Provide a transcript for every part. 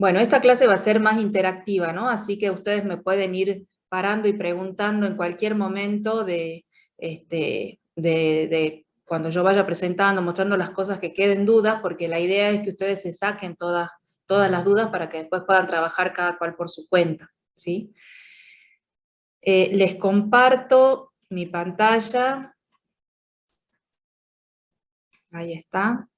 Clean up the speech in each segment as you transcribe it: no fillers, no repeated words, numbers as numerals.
Bueno, esta clase va a ser más interactiva, ¿no? Así que ustedes me pueden ir parando y preguntando en cualquier momento de cuando yo vaya presentando, mostrando las cosas que queden dudas, porque la idea es que ustedes se saquen todas las dudas para que después puedan trabajar cada cual por su cuenta, ¿sí? Les comparto mi pantalla. Ahí está.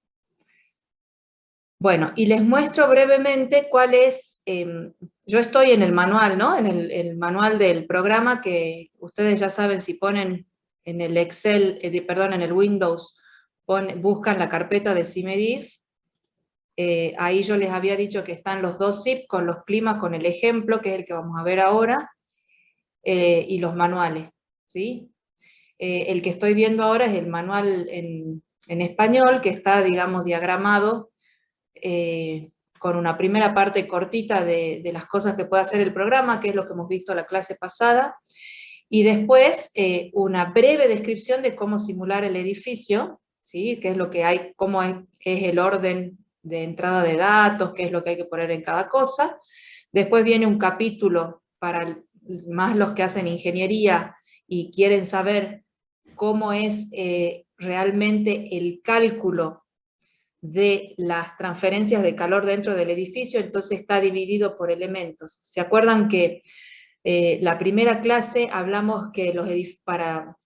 Bueno, y les muestro brevemente cuál es, yo estoy en el manual, ¿no? En el manual del programa, que ustedes ya saben, si ponen en el Excel, perdón, en el Windows, buscan la carpeta de CIMEDIF, ahí yo les había dicho que están los dos zip con los climas, con el ejemplo, que es el que vamos a ver ahora, y los manuales, ¿sí? El que estoy viendo ahora es el manual en español, que está, digamos, diagramado, con una primera parte cortita de las cosas que puede hacer el programa, que es lo que hemos visto en la clase pasada, y después una breve descripción de cómo simular el edificio, ¿sí? Qué es lo que hay, cómo es el orden de entrada de datos, qué es lo que hay que poner en cada cosa. Después viene un capítulo para más los que hacen ingeniería y quieren saber cómo es realmente el cálculo de las transferencias de calor dentro del edificio, entonces está dividido por elementos. ¿Se acuerdan que la primera clase hablamos que para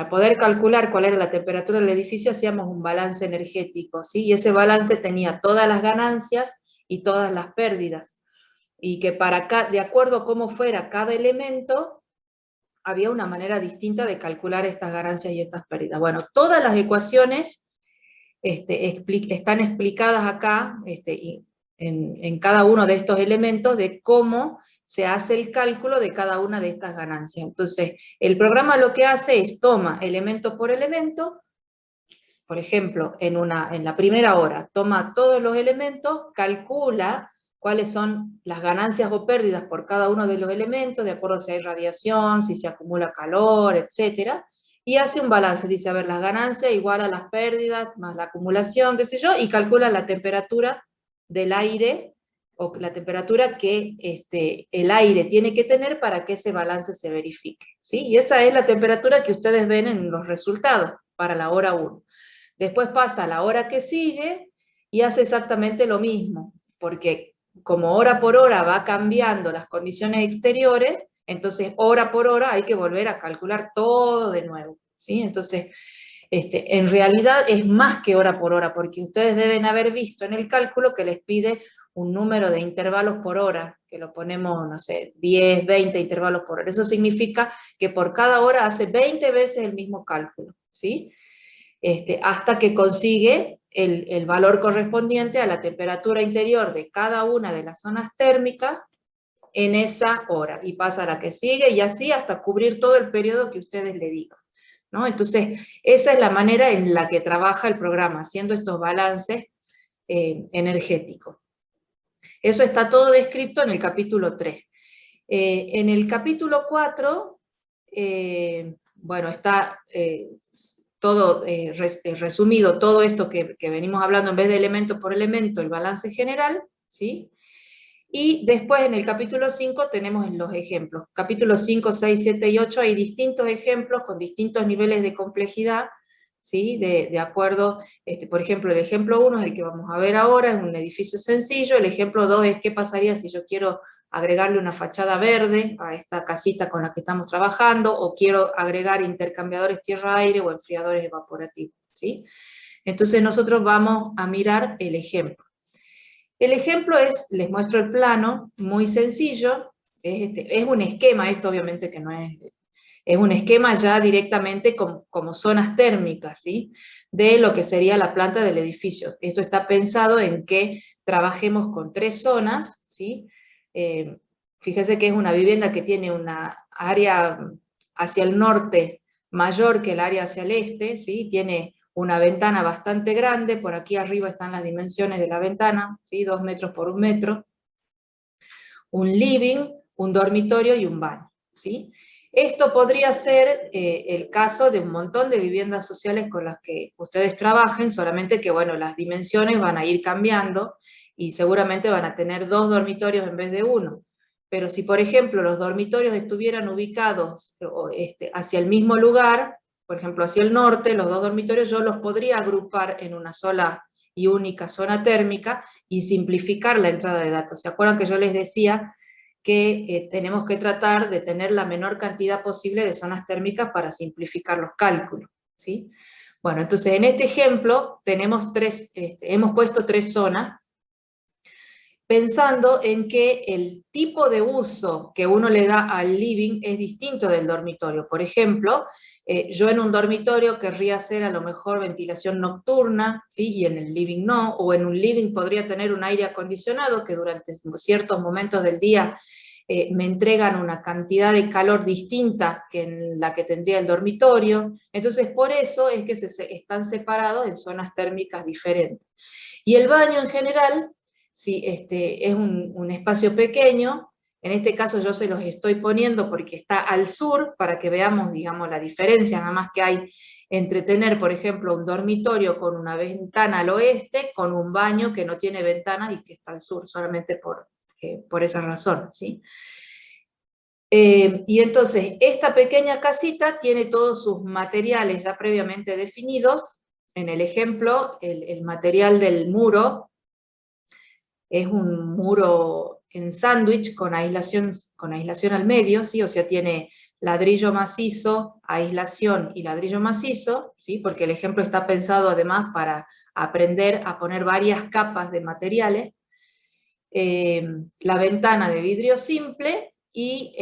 poder calcular cuál era la temperatura del edificio hacíamos un balance energético, ¿sí? Y ese balance tenía todas las ganancias y todas las pérdidas, y que de acuerdo a cómo fuera cada elemento, había una manera distinta de calcular estas ganancias y estas pérdidas. Bueno, todas las ecuaciones están explicadas acá, en cada uno de estos elementos, de cómo se hace el cálculo de cada una de estas ganancias. Entonces, el programa lo que hace es toma elemento por elemento, por ejemplo, en la primera hora, toma todos los elementos, calcula cuáles son las ganancias o pérdidas por cada uno de los elementos, de acuerdo a si hay radiación, si se acumula calor, etcétera, y hace un balance, dice, a ver, las ganancias igual a las pérdidas, más la acumulación, qué sé yo, y calcula la temperatura del aire, o la temperatura que el aire tiene que tener para que ese balance se verifique, ¿sí? Y esa es la temperatura que ustedes ven en los resultados para la hora 1. Después pasa a la hora que sigue y hace exactamente lo mismo, porque como hora por hora va cambiando las condiciones exteriores, entonces hora por hora hay que volver a calcular todo de nuevo, ¿sí? Entonces, en realidad es más que hora por hora, porque ustedes deben haber visto en el cálculo que les pide un número de intervalos por hora, que lo ponemos, no sé, 10, 20 intervalos por hora. Eso significa que por cada hora hace 20 veces el mismo cálculo, ¿sí? Hasta que consigue el valor correspondiente a la temperatura interior de cada una de las zonas térmicas en esa hora, y pasa a la que sigue, y así hasta cubrir todo el periodo que ustedes le digan, ¿no? Entonces, esa es la manera en la que trabaja el programa, haciendo estos balances energéticos. Eso está todo descrito en el capítulo 3. En el capítulo 4, bueno, está todo resumido, todo esto que venimos hablando, en vez de elemento por elemento, el balance general, ¿sí? Y después en el capítulo 5 tenemos los ejemplos. Capítulos 5, 6, 7 y 8 hay distintos ejemplos con distintos niveles de complejidad, ¿sí? De acuerdo, por ejemplo, el ejemplo 1 es el que vamos a ver ahora, es un edificio sencillo. El ejemplo 2 es qué pasaría si yo quiero agregarle una fachada verde a esta casita con la que estamos trabajando, o quiero agregar intercambiadores tierra-aire o enfriadores evaporativos, ¿sí? Entonces nosotros vamos a mirar el ejemplo. El ejemplo les muestro el plano, muy sencillo, es un esquema, esto obviamente que no es un esquema ya directamente como zonas térmicas, ¿sí? De lo que sería la planta del edificio. Esto está pensado en que trabajemos con 3 zonas, ¿sí? Fíjese que es una vivienda que tiene una área hacia el norte mayor que el área hacia el este, ¿sí? Tiene una ventana bastante grande, por aquí arriba están las dimensiones de la ventana, ¿sí? 2 metros por 1 metro, un living, un dormitorio y un baño, ¿sí? Esto podría ser el caso de un montón de viviendas sociales con las que ustedes trabajen, solamente que, bueno, las dimensiones van a ir cambiando, y seguramente van a tener 2 dormitorios en vez de 1. Pero si, por ejemplo, los dormitorios estuvieran ubicados hacia el mismo lugar, por ejemplo, hacia el norte, los 2 dormitorios yo los podría agrupar en una sola y única zona térmica y simplificar la entrada de datos. ¿Se acuerdan que yo les decía que tenemos que tratar de tener la menor cantidad posible de zonas térmicas para simplificar los cálculos, ¿sí? Bueno, entonces en este ejemplo tenemos hemos puesto 3 zonas, pensando en que el tipo de uso que uno le da al living es distinto del dormitorio. Por ejemplo, yo en un dormitorio querría hacer a lo mejor ventilación nocturna, ¿sí? Y en el living no, o en un living podría tener un aire acondicionado que durante ciertos momentos del día me entregan una cantidad de calor distinta que en la que tendría el dormitorio. Entonces, por eso es que están separados en zonas térmicas diferentes. Y el baño en general, si es un espacio pequeño, en este caso yo se los estoy poniendo porque está al sur, para que veamos, digamos, la diferencia nada más que hay entre tener, por ejemplo, un dormitorio con una ventana al oeste, con un baño que no tiene ventanas y que está al sur, solamente por esa razón, ¿sí? Y entonces, esta pequeña casita tiene todos sus materiales ya previamente definidos. En el ejemplo, el material del muro es un muro en sándwich con aislación al medio, ¿sí? O sea, tiene ladrillo macizo, aislación y ladrillo macizo, ¿sí? Porque el ejemplo está pensado además para aprender a poner varias capas de materiales. La ventana de vidrio simple y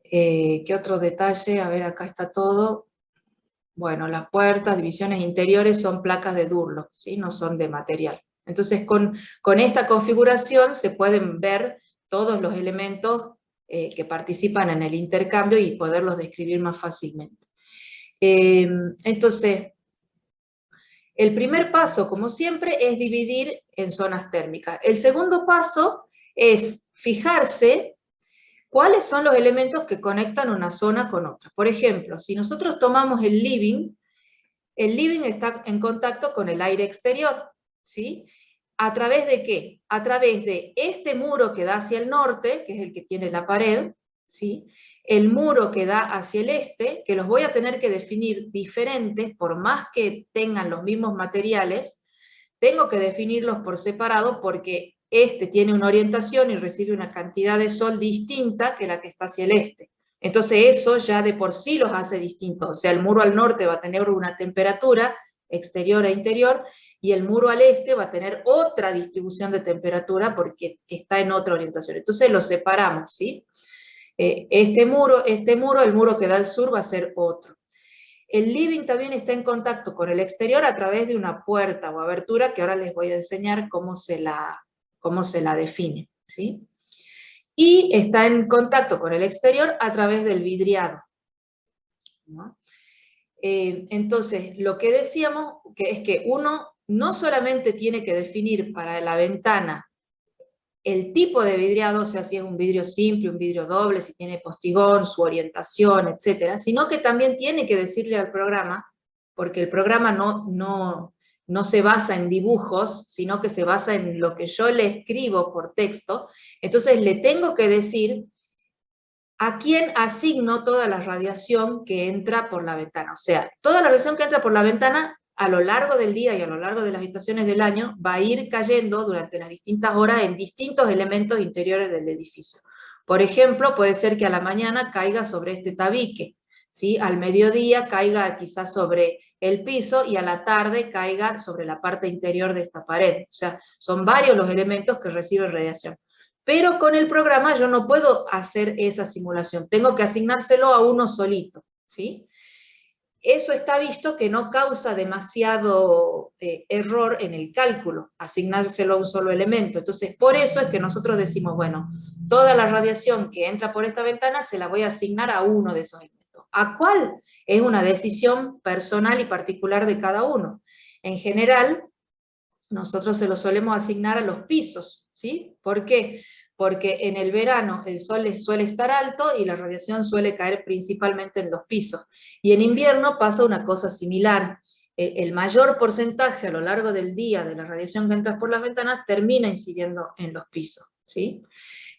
¿qué otro detalle? A ver, acá está todo. Bueno, las puertas, divisiones interiores son placas de Durlock, ¿sí? No son de material. Entonces, con esta configuración se pueden ver todos los elementos que participan en el intercambio y poderlos describir más fácilmente. Entonces, el primer paso, como siempre, es dividir en zonas térmicas. El segundo paso es fijarse cuáles son los elementos que conectan una zona con otra. Por ejemplo, si nosotros tomamos el living está en contacto con el aire exterior, ¿sí? ¿A través de qué? A través de este muro que da hacia el norte, que es el que tiene la pared, ¿sí? El muro que da hacia el este, que los voy a tener que definir diferentes, por más que tengan los mismos materiales, tengo que definirlos por separado porque este tiene una orientación y recibe una cantidad de sol distinta que la que está hacia el este. Entonces eso ya de por sí los hace distintos. O sea, el muro al norte va a tener una temperatura exterior e interior, y el muro al este va a tener otra distribución de temperatura porque está en otra orientación. Entonces los separamos, ¿sí? El muro que da al sur va a ser otro. El living también está en contacto con el exterior a través de una puerta o abertura que ahora les voy a enseñar cómo se la define, ¿sí? Y está en contacto con el exterior a través del vidriado, ¿no? Entonces, lo que decíamos es que uno no solamente tiene que definir para la ventana el tipo de vidriado, o sea, si es un vidrio simple, un vidrio doble, si tiene postigón, su orientación, etcétera, sino que también tiene que decirle al programa, porque el programa no se basa en dibujos, sino que se basa en lo que yo le escribo por texto. Entonces le tengo que decir a quién asigno toda la radiación que entra por la ventana. O sea, toda la radiación que entra por la ventana a lo largo del día y a lo largo de las estaciones del año va a ir cayendo durante las distintas horas en distintos elementos interiores del edificio. Por ejemplo, puede ser que a la mañana caiga sobre este tabique, ¿sí? Al mediodía caiga quizás sobre el piso y a la tarde caiga sobre la parte interior de esta pared. O sea, son varios los elementos que reciben radiación. Pero con el programa yo no puedo hacer esa simulación, tengo que asignárselo a uno solito, ¿sí? Eso está visto que no causa demasiado error en el cálculo, asignárselo a un solo elemento. Entonces, por eso es que nosotros decimos, bueno, toda la radiación que entra por esta ventana se la voy a asignar a uno de esos elementos. ¿A cuál? Es una decisión personal y particular de cada uno. En general, nosotros se lo solemos asignar a los pisos, ¿sí? ¿Por qué? Porque en el verano el sol suele estar alto y la radiación suele caer principalmente en los pisos. Y en invierno pasa una cosa similar. el mayor porcentaje a lo largo del día de la radiación que entra por las ventanas termina incidiendo en los pisos, ¿sí?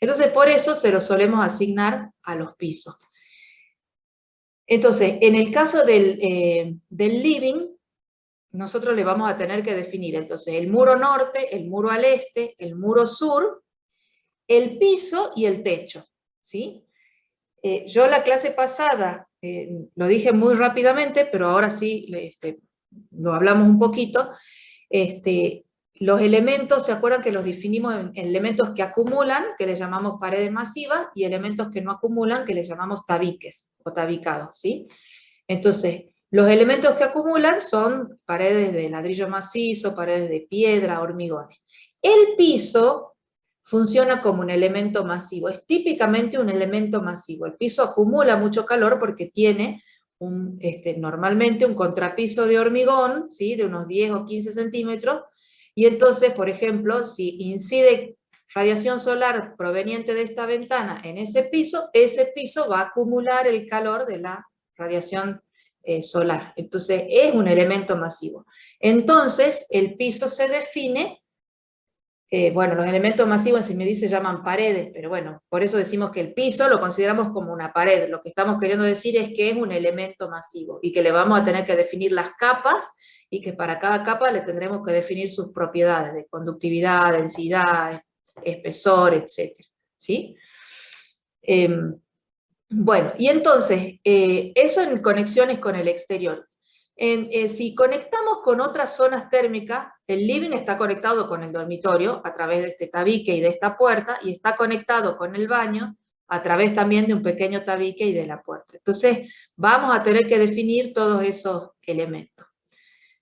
Entonces, por eso se lo solemos asignar a los pisos. Entonces, en el caso del living, nosotros le vamos a tener que definir, entonces, el muro norte, el muro al este, el muro sur, el piso y el techo, ¿sí? Yo la clase pasada lo dije muy rápidamente, pero ahora sí lo hablamos un poquito. Los elementos, ¿se acuerdan que los definimos en elementos que acumulan, que le llamamos paredes masivas, y elementos que no acumulan, que le llamamos tabiques o tabicados, ¿sí? Entonces, los elementos que acumulan son paredes de ladrillo macizo, paredes de piedra, hormigones. El piso funciona como un elemento masivo, es típicamente un elemento masivo. El piso acumula mucho calor porque tiene normalmente un contrapiso de hormigón, ¿sí? De unos 10 o 15 centímetros, y entonces, por ejemplo, si incide radiación solar proveniente de esta ventana en ese piso va a acumular el calor de la radiación solar. Entonces, es un elemento masivo. Entonces, el piso se define, bueno, los elementos masivos, si me dice, llaman paredes, pero bueno, por eso decimos que el piso lo consideramos como una pared. Lo que estamos queriendo decir es que es un elemento masivo y que le vamos a tener que definir las capas y que para cada capa le tendremos que definir sus propiedades de conductividad, densidad, espesor, etc. ¿Sí? Bueno, y entonces, eso en conexiones con el exterior. Si conectamos con otras zonas térmicas, el living está conectado con el dormitorio a través de este tabique y de esta puerta, y está conectado con el baño a través también de un pequeño tabique y de la puerta. Entonces, vamos a tener que definir todos esos elementos.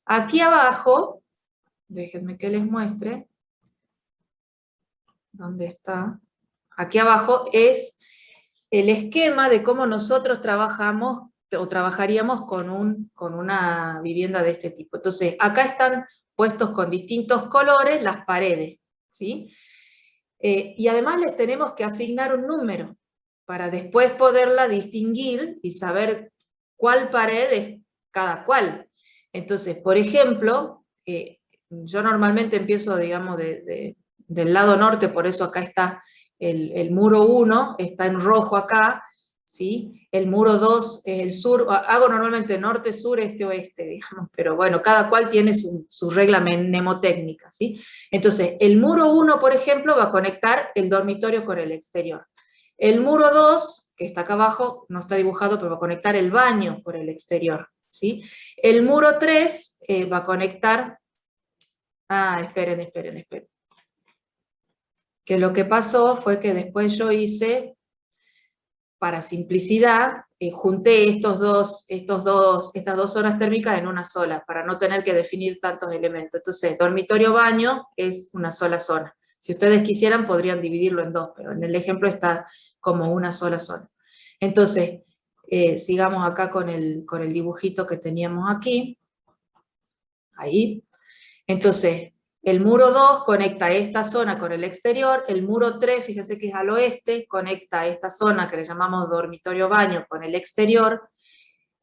Aquí abajo, déjenme que les muestre, ¿dónde está? Aquí abajo es el esquema de cómo nosotros trabajamos o trabajaríamos con una vivienda de este tipo. Entonces, acá están puestos con distintos colores las paredes, ¿sí? Y además les tenemos que asignar un número para después poderla distinguir y saber cuál pared es cada cual. Entonces, por ejemplo, yo normalmente empiezo, digamos, del lado norte, por eso acá está el muro 1, está en rojo acá, ¿sí? El muro 2 es el sur, hago normalmente norte, sur, este, oeste, digamos, pero bueno, cada cual tiene su regla mnemotécnica, ¿sí? Entonces, el muro 1, por ejemplo, va a conectar el dormitorio con el exterior. El muro 2, que está acá abajo, no está dibujado, pero va a conectar el baño por el exterior, ¿sí? El muro 3 va a conectar... esperen. Que lo que pasó fue que después yo hice, para simplicidad, junté estas dos zonas térmicas en una sola, para no tener que definir tantos elementos. Entonces, dormitorio-baño es una sola zona. Si ustedes quisieran, podrían dividirlo en dos, pero en el ejemplo está como una sola zona. Entonces, sigamos acá con el dibujito que teníamos aquí. Ahí. Entonces, el muro 2 conecta esta zona con el exterior, el muro 3, fíjense que es al oeste, conecta esta zona que le llamamos dormitorio-baño con el exterior,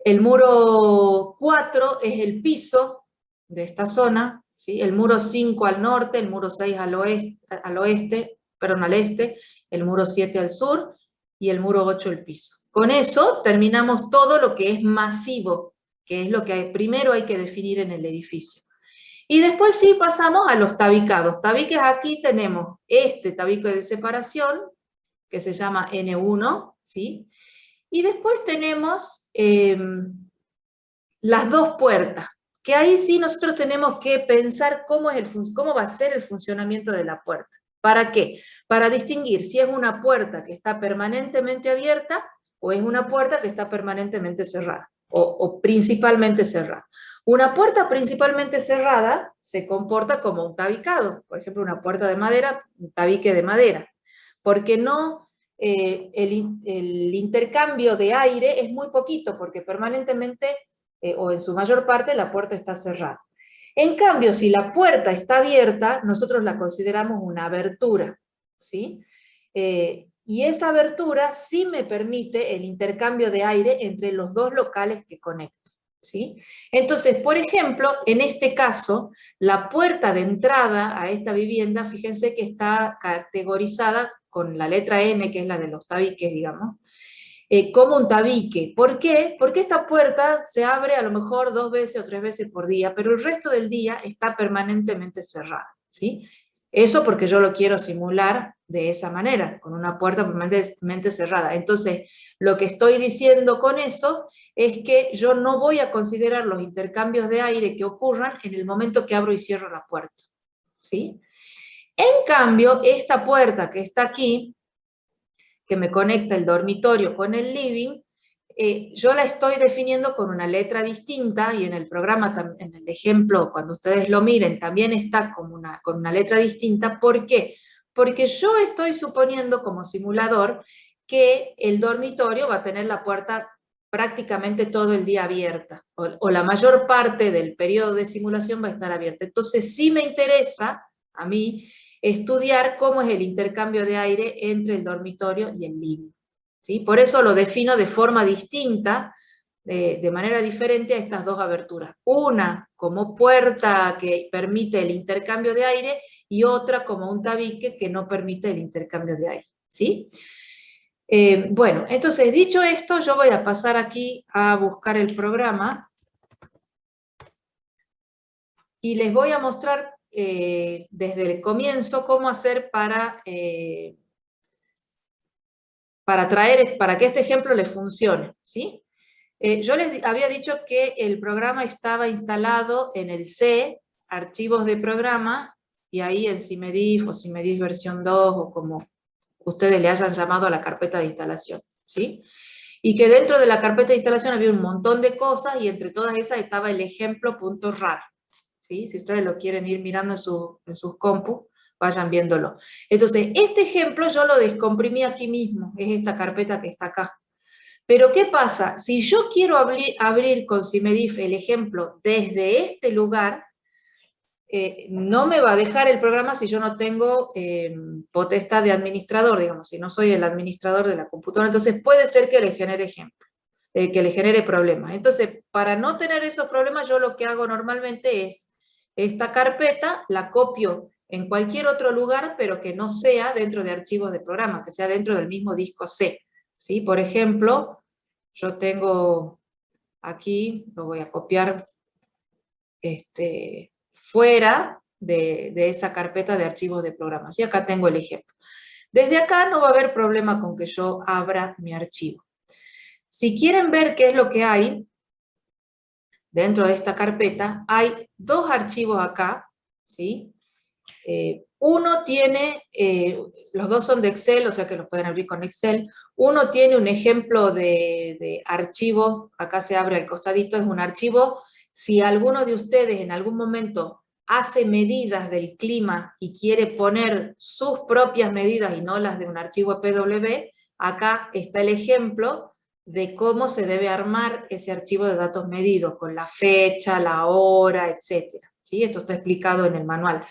el muro 4 es el piso de esta zona, ¿sí? El muro 5 al norte, el muro 6 al este, el muro 7 al sur, y el muro 8 el piso. Con eso terminamos todo lo que es masivo, que es lo que primero hay que definir en el edificio. Y después sí pasamos a los tabicados. Tabiques, aquí tenemos este tabique de separación, que se llama N1, ¿sí? Y después tenemos las dos puertas, que ahí sí nosotros tenemos que pensar cómo va a ser el funcionamiento de la puerta. ¿Para qué? Para distinguir si es una puerta que está permanentemente abierta o es una puerta que está permanentemente cerrada, o principalmente cerrada. Una puerta principalmente cerrada se comporta como un tabicado, por ejemplo, una puerta de madera, un tabique de madera, porque no, el intercambio de aire es muy poquito, porque permanentemente, o en su mayor parte, la puerta está cerrada. En cambio, si la puerta está abierta, nosotros la consideramos una abertura, ¿sí? Y esa abertura sí me permite el intercambio de aire entre los dos locales que conecto. ¿sí? Entonces, por ejemplo, en este caso, la puerta de entrada a esta vivienda, fíjense que está categorizada con la letra N, que es la de los tabiques, digamos, como un tabique. ¿Por qué? Porque esta puerta se abre a lo mejor 2 veces o 3 veces por día, pero el resto del día está permanentemente cerrada, ¿sí? Eso porque yo lo quiero simular de esa manera, con una puerta permanentemente cerrada. Entonces, lo que estoy diciendo con eso es que yo no voy a considerar los intercambios de aire que ocurran en el momento que abro y cierro la puerta, ¿sí? En cambio, esta puerta que está aquí, que me conecta el dormitorio con el living, yo la estoy definiendo con una letra distinta, y en el programa, en el ejemplo, cuando ustedes lo miren, también está con una letra distinta. ¿Por qué? Porque yo estoy suponiendo como simulador que el dormitorio va a tener la puerta prácticamente todo el día abierta, o la mayor parte del periodo de simulación va a estar abierta. Entonces sí me interesa a mí estudiar cómo es el intercambio de aire entre el dormitorio y el living, ¿sí? Por eso lo defino de forma distinta, de manera diferente a estas dos aberturas. Una como puerta que permite el intercambio de aire, y otra como un tabique que no permite el intercambio de aire, ¿sí? Bueno, entonces dicho esto, yo voy a pasar aquí a buscar el programa y les voy a mostrar desde el comienzo cómo hacer para que este ejemplo les funcione, ¿sí? Yo les había dicho que el programa estaba instalado en el C, archivos de programa, y ahí en CIMEDIF o CIMEDIF versión 2, o como ustedes le hayan llamado a la carpeta de instalación, ¿sí? Y que dentro de la carpeta de instalación había un montón de cosas, y entre todas esas estaba el ejemplo.rar, ¿sí? Si ustedes lo quieren ir mirando en sus compus, vayan viéndolo. Entonces, este ejemplo yo lo descomprimí aquí mismo, es esta carpeta que está acá. Pero ¿qué pasa? Si yo quiero abrir con CIMEDIF el ejemplo desde este lugar, no me va a dejar el programa si yo no tengo potestad de administrador, digamos, si no soy el administrador de la computadora. Entonces puede ser que le genere que le genere problemas. Entonces, para no tener esos problemas, yo lo que hago normalmente es esta carpeta, la copio en cualquier otro lugar, pero que no sea dentro de archivos de programa, que sea dentro del mismo disco C, ¿sí? Por ejemplo, yo tengo aquí, lo voy a copiar fuera de esa carpeta de archivos de programas. Y acá tengo el ejemplo. Desde acá no va a haber problema con que yo abra mi archivo. Si quieren ver qué es lo que hay dentro de esta carpeta, hay dos archivos acá, ¿sí? Uno tiene, los dos son de Excel, o sea que los pueden abrir con Excel. Uno tiene un ejemplo de archivo, acá se abre al costadito, es un archivo. Si alguno de ustedes en algún momento hace medidas del clima y quiere poner sus propias medidas y no las de un archivo PW, acá está el ejemplo de cómo se debe armar ese archivo de datos medidos, con la fecha, la hora, etc. ¿Sí? Esto está explicado en el manual.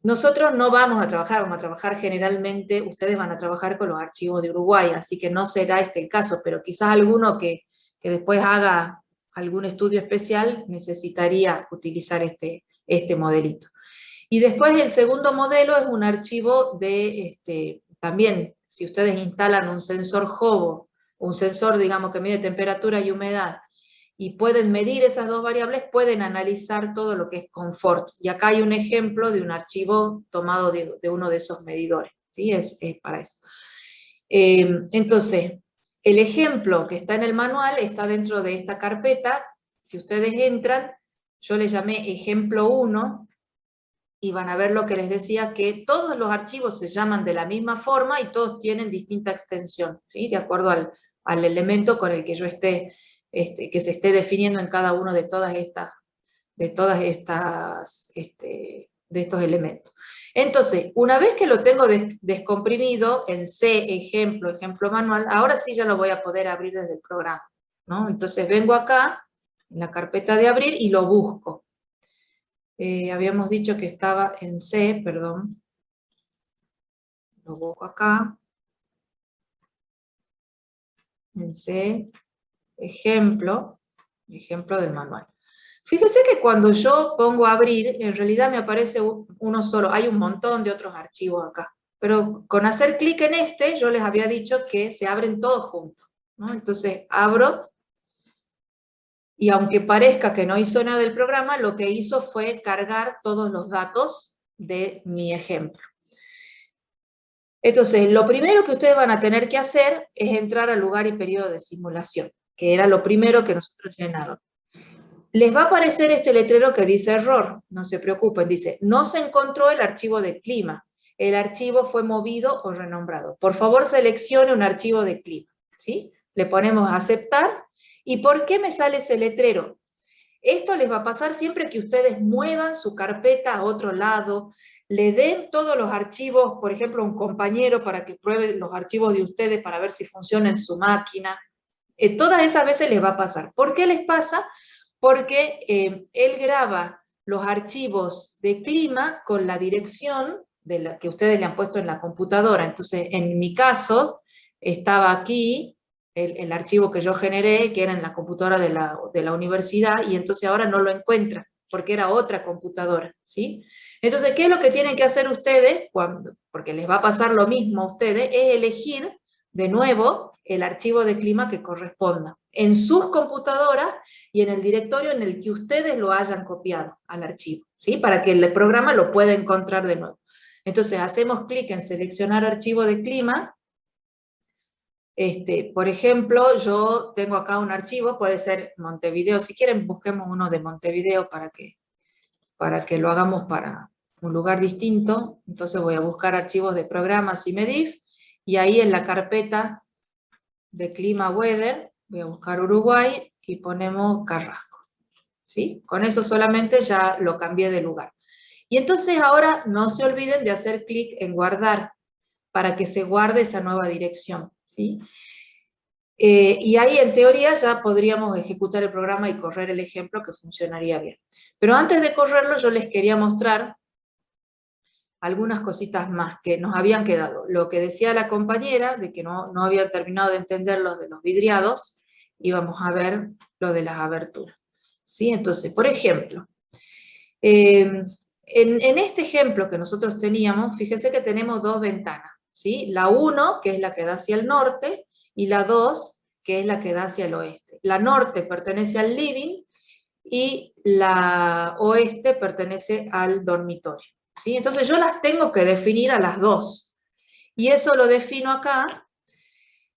Nosotros no vamos a trabajar generalmente, ustedes van a trabajar con los archivos de Uruguay, así que no será este el caso, pero quizás alguno que después haga algún estudio especial necesitaría utilizar este modelito. Y después el segundo modelo es un archivo también, si ustedes instalan un sensor Hovo, un sensor, digamos, que mide temperatura y humedad, y pueden medir esas dos variables, pueden analizar todo lo que es confort. Y acá hay un ejemplo de un archivo tomado de uno de esos medidores, ¿sí? Es para eso. Entonces, el ejemplo que está en el manual está dentro de esta carpeta. Si ustedes entran, yo le llamé ejemplo 1, y van a ver lo que les decía, que todos los archivos se llaman de la misma forma y todos tienen distinta extensión, ¿sí? De acuerdo al elemento con el que yo que se esté definiendo en cada uno de estos elementos. Entonces, una vez que lo tengo descomprimido en C, ejemplo manual, ahora sí ya lo voy a poder abrir desde el programa, ¿no? Entonces vengo acá, en la carpeta de abrir, y lo busco. Habíamos dicho que estaba en C, perdón. Lo busco acá. En C, ejemplo. ejemplo del manual. Fíjese que cuando yo pongo abrir, en realidad me aparece uno solo, hay un montón de otros archivos acá, pero con hacer clic en este, yo les había dicho que se abren todos juntos, ¿no? Entonces abro, y aunque parezca que no hizo nada del programa, lo que hizo fue cargar todos los datos de mi ejemplo. Entonces, lo primero que ustedes van a tener que hacer es entrar al lugar y periodo de simulación, que era lo primero que nosotros llenamos. Les va a aparecer este letrero que dice error, no se preocupen, dice, no se encontró el archivo de clima, el archivo fue movido o renombrado. Por favor, seleccione un archivo de clima, ¿sí? Le ponemos a aceptar. ¿Y por qué me sale ese letrero? Esto les va a pasar siempre que ustedes muevan su carpeta a otro lado, le den todos los archivos, por ejemplo, a un compañero para que pruebe los archivos de ustedes para ver si funciona en su máquina. Todas esas veces les va a pasar. ¿Por qué les pasa? Porque él graba los archivos de clima con la dirección de la que ustedes le han puesto en la computadora. Entonces, en mi caso, estaba aquí el archivo que yo generé, que era en la computadora de la universidad, y entonces ahora no lo encuentra, porque era otra computadora, ¿sí? Entonces, ¿qué es lo que tienen que hacer ustedes? Porque les va a pasar lo mismo a ustedes, es elegir de nuevo el archivo de clima que corresponda en sus computadoras y en el directorio en el que ustedes lo hayan copiado al archivo, ¿sí? Para que el programa lo pueda encontrar de nuevo. Entonces hacemos clic en seleccionar archivo de clima. Por ejemplo, yo tengo acá un archivo, puede ser Montevideo, si quieren busquemos uno de Montevideo para que lo hagamos para un lugar distinto. Entonces voy a buscar archivos de programas y MEDIF, y ahí en la carpeta de clima weather, voy a buscar Uruguay y ponemos Carrasco, ¿sí? Con eso solamente ya lo cambié de lugar. Y entonces ahora no se olviden de hacer clic en guardar, para que se guarde esa nueva dirección, ¿sí? Y ahí en teoría ya podríamos ejecutar el programa y correr el ejemplo que funcionaría bien. Pero antes de correrlo yo les quería mostrar algunas cositas más que nos habían quedado. Lo que decía la compañera, de que no había terminado de entender lo de los vidriados, y vamos a ver lo de las aberturas, ¿sí? Entonces, por ejemplo, en este ejemplo que nosotros teníamos, fíjense que tenemos dos ventanas, ¿sí? La 1, que es la que da hacia el norte, y la 2, que es la que da hacia el oeste. La norte pertenece al living, y la oeste pertenece al dormitorio, ¿sí? Entonces yo las tengo que definir a las dos, y eso lo defino acá,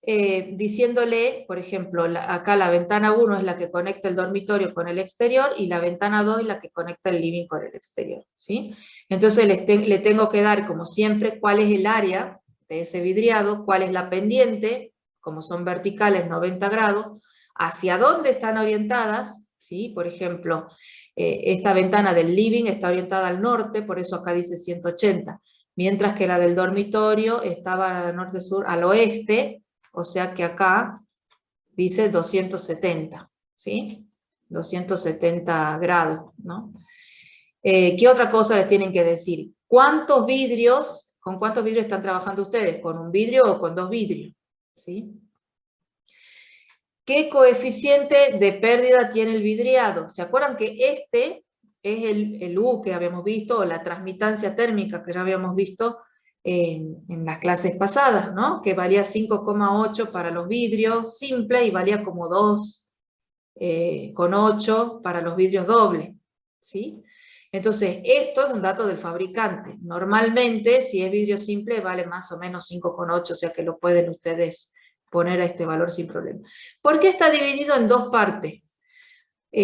diciéndole, por ejemplo, acá la ventana 1 es la que conecta el dormitorio con el exterior, y la ventana 2 es la que conecta el living con el exterior, ¿sí? Entonces le tengo que dar, como siempre, cuál es el área de ese vidriado, cuál es la pendiente, como son verticales 90 grados, hacia dónde están orientadas, ¿sí? Por ejemplo, esta ventana del living está orientada al norte, por eso acá dice 180, mientras que la del dormitorio estaba norte-sur al oeste, o sea que acá dice 270, ¿sí? 270 grados, ¿no? ¿Qué otra cosa les tienen que decir? ¿Cuántos vidrios, con cuántos vidrios están trabajando ustedes? ¿Con un vidrio o con dos vidrios? ¿Sí? ¿Qué coeficiente de pérdida tiene el vidriado? ¿Se acuerdan que este es el U que habíamos visto, o la transmitancia térmica que ya habíamos visto en las clases pasadas, ¿no? Que valía 5,8 para los vidrios simple y valía como 2,8 para los vidrios doble, ¿sí? Entonces, esto es un dato del fabricante. Normalmente, si es vidrio simple, vale más o menos 5,8, o sea que lo pueden ustedes poner a este valor sin problema. ¿Por qué está dividido en dos partes?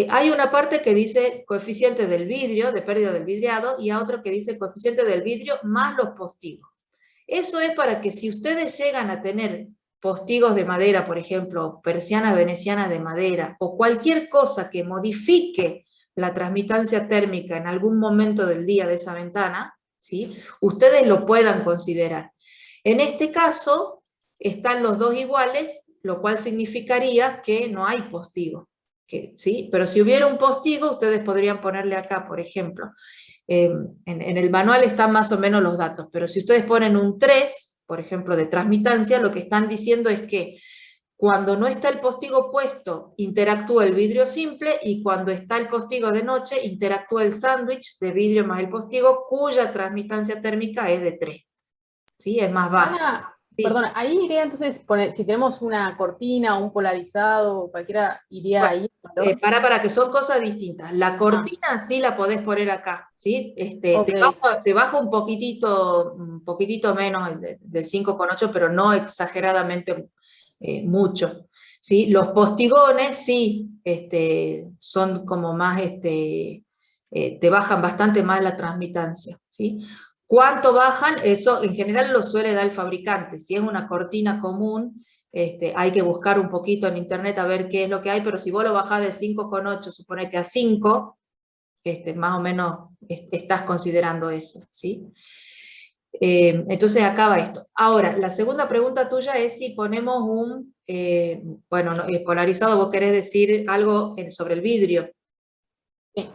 Hay una parte que dice coeficiente del vidrio, de pérdida del vidriado, y otra que dice coeficiente del vidrio más los postigos. Eso es para que si ustedes llegan a tener postigos de madera, por ejemplo, persianas venecianas de madera, o cualquier cosa que modifique la transmitancia térmica en algún momento del día de esa ventana, ¿sí? Ustedes lo puedan considerar. En este caso, están los dos iguales, lo cual significaría que no hay postigo, ¿sí? Pero si hubiera un postigo, ustedes podrían ponerle acá, por ejemplo, en el manual están más o menos los datos, pero si ustedes ponen un 3, por ejemplo, de transmitancia, lo que están diciendo es que cuando no está el postigo puesto, interactúa el vidrio simple, y cuando está el postigo de noche, interactúa el sándwich de vidrio más el postigo, cuya transmitancia térmica es de 3. ¿Sí? Es más baja. Ana, Sí. perdona, ahí iría entonces, si tenemos una cortina o un polarizado, cualquiera iría Bueno, ahí el valor. para que son cosas distintas. La cortina sí la podés poner acá, ¿sí? Ok. Te bajo un poquitito menos del 5,8, pero no exageradamente mucho, ¿sí? Los postigones sí son como más, te bajan bastante más la transmitancia, ¿sí? ¿Cuánto bajan? Eso en general lo suele dar el fabricante. Si es una cortina común, hay que buscar un poquito en internet a ver qué es lo que hay, pero si vos lo bajás de 5,8, suponete a 5, más o menos estás considerando eso, ¿sí? Entonces acaba esto. Ahora, la segunda pregunta tuya es si ponemos un, polarizado, vos querés decir algo sobre el vidrio. Sí.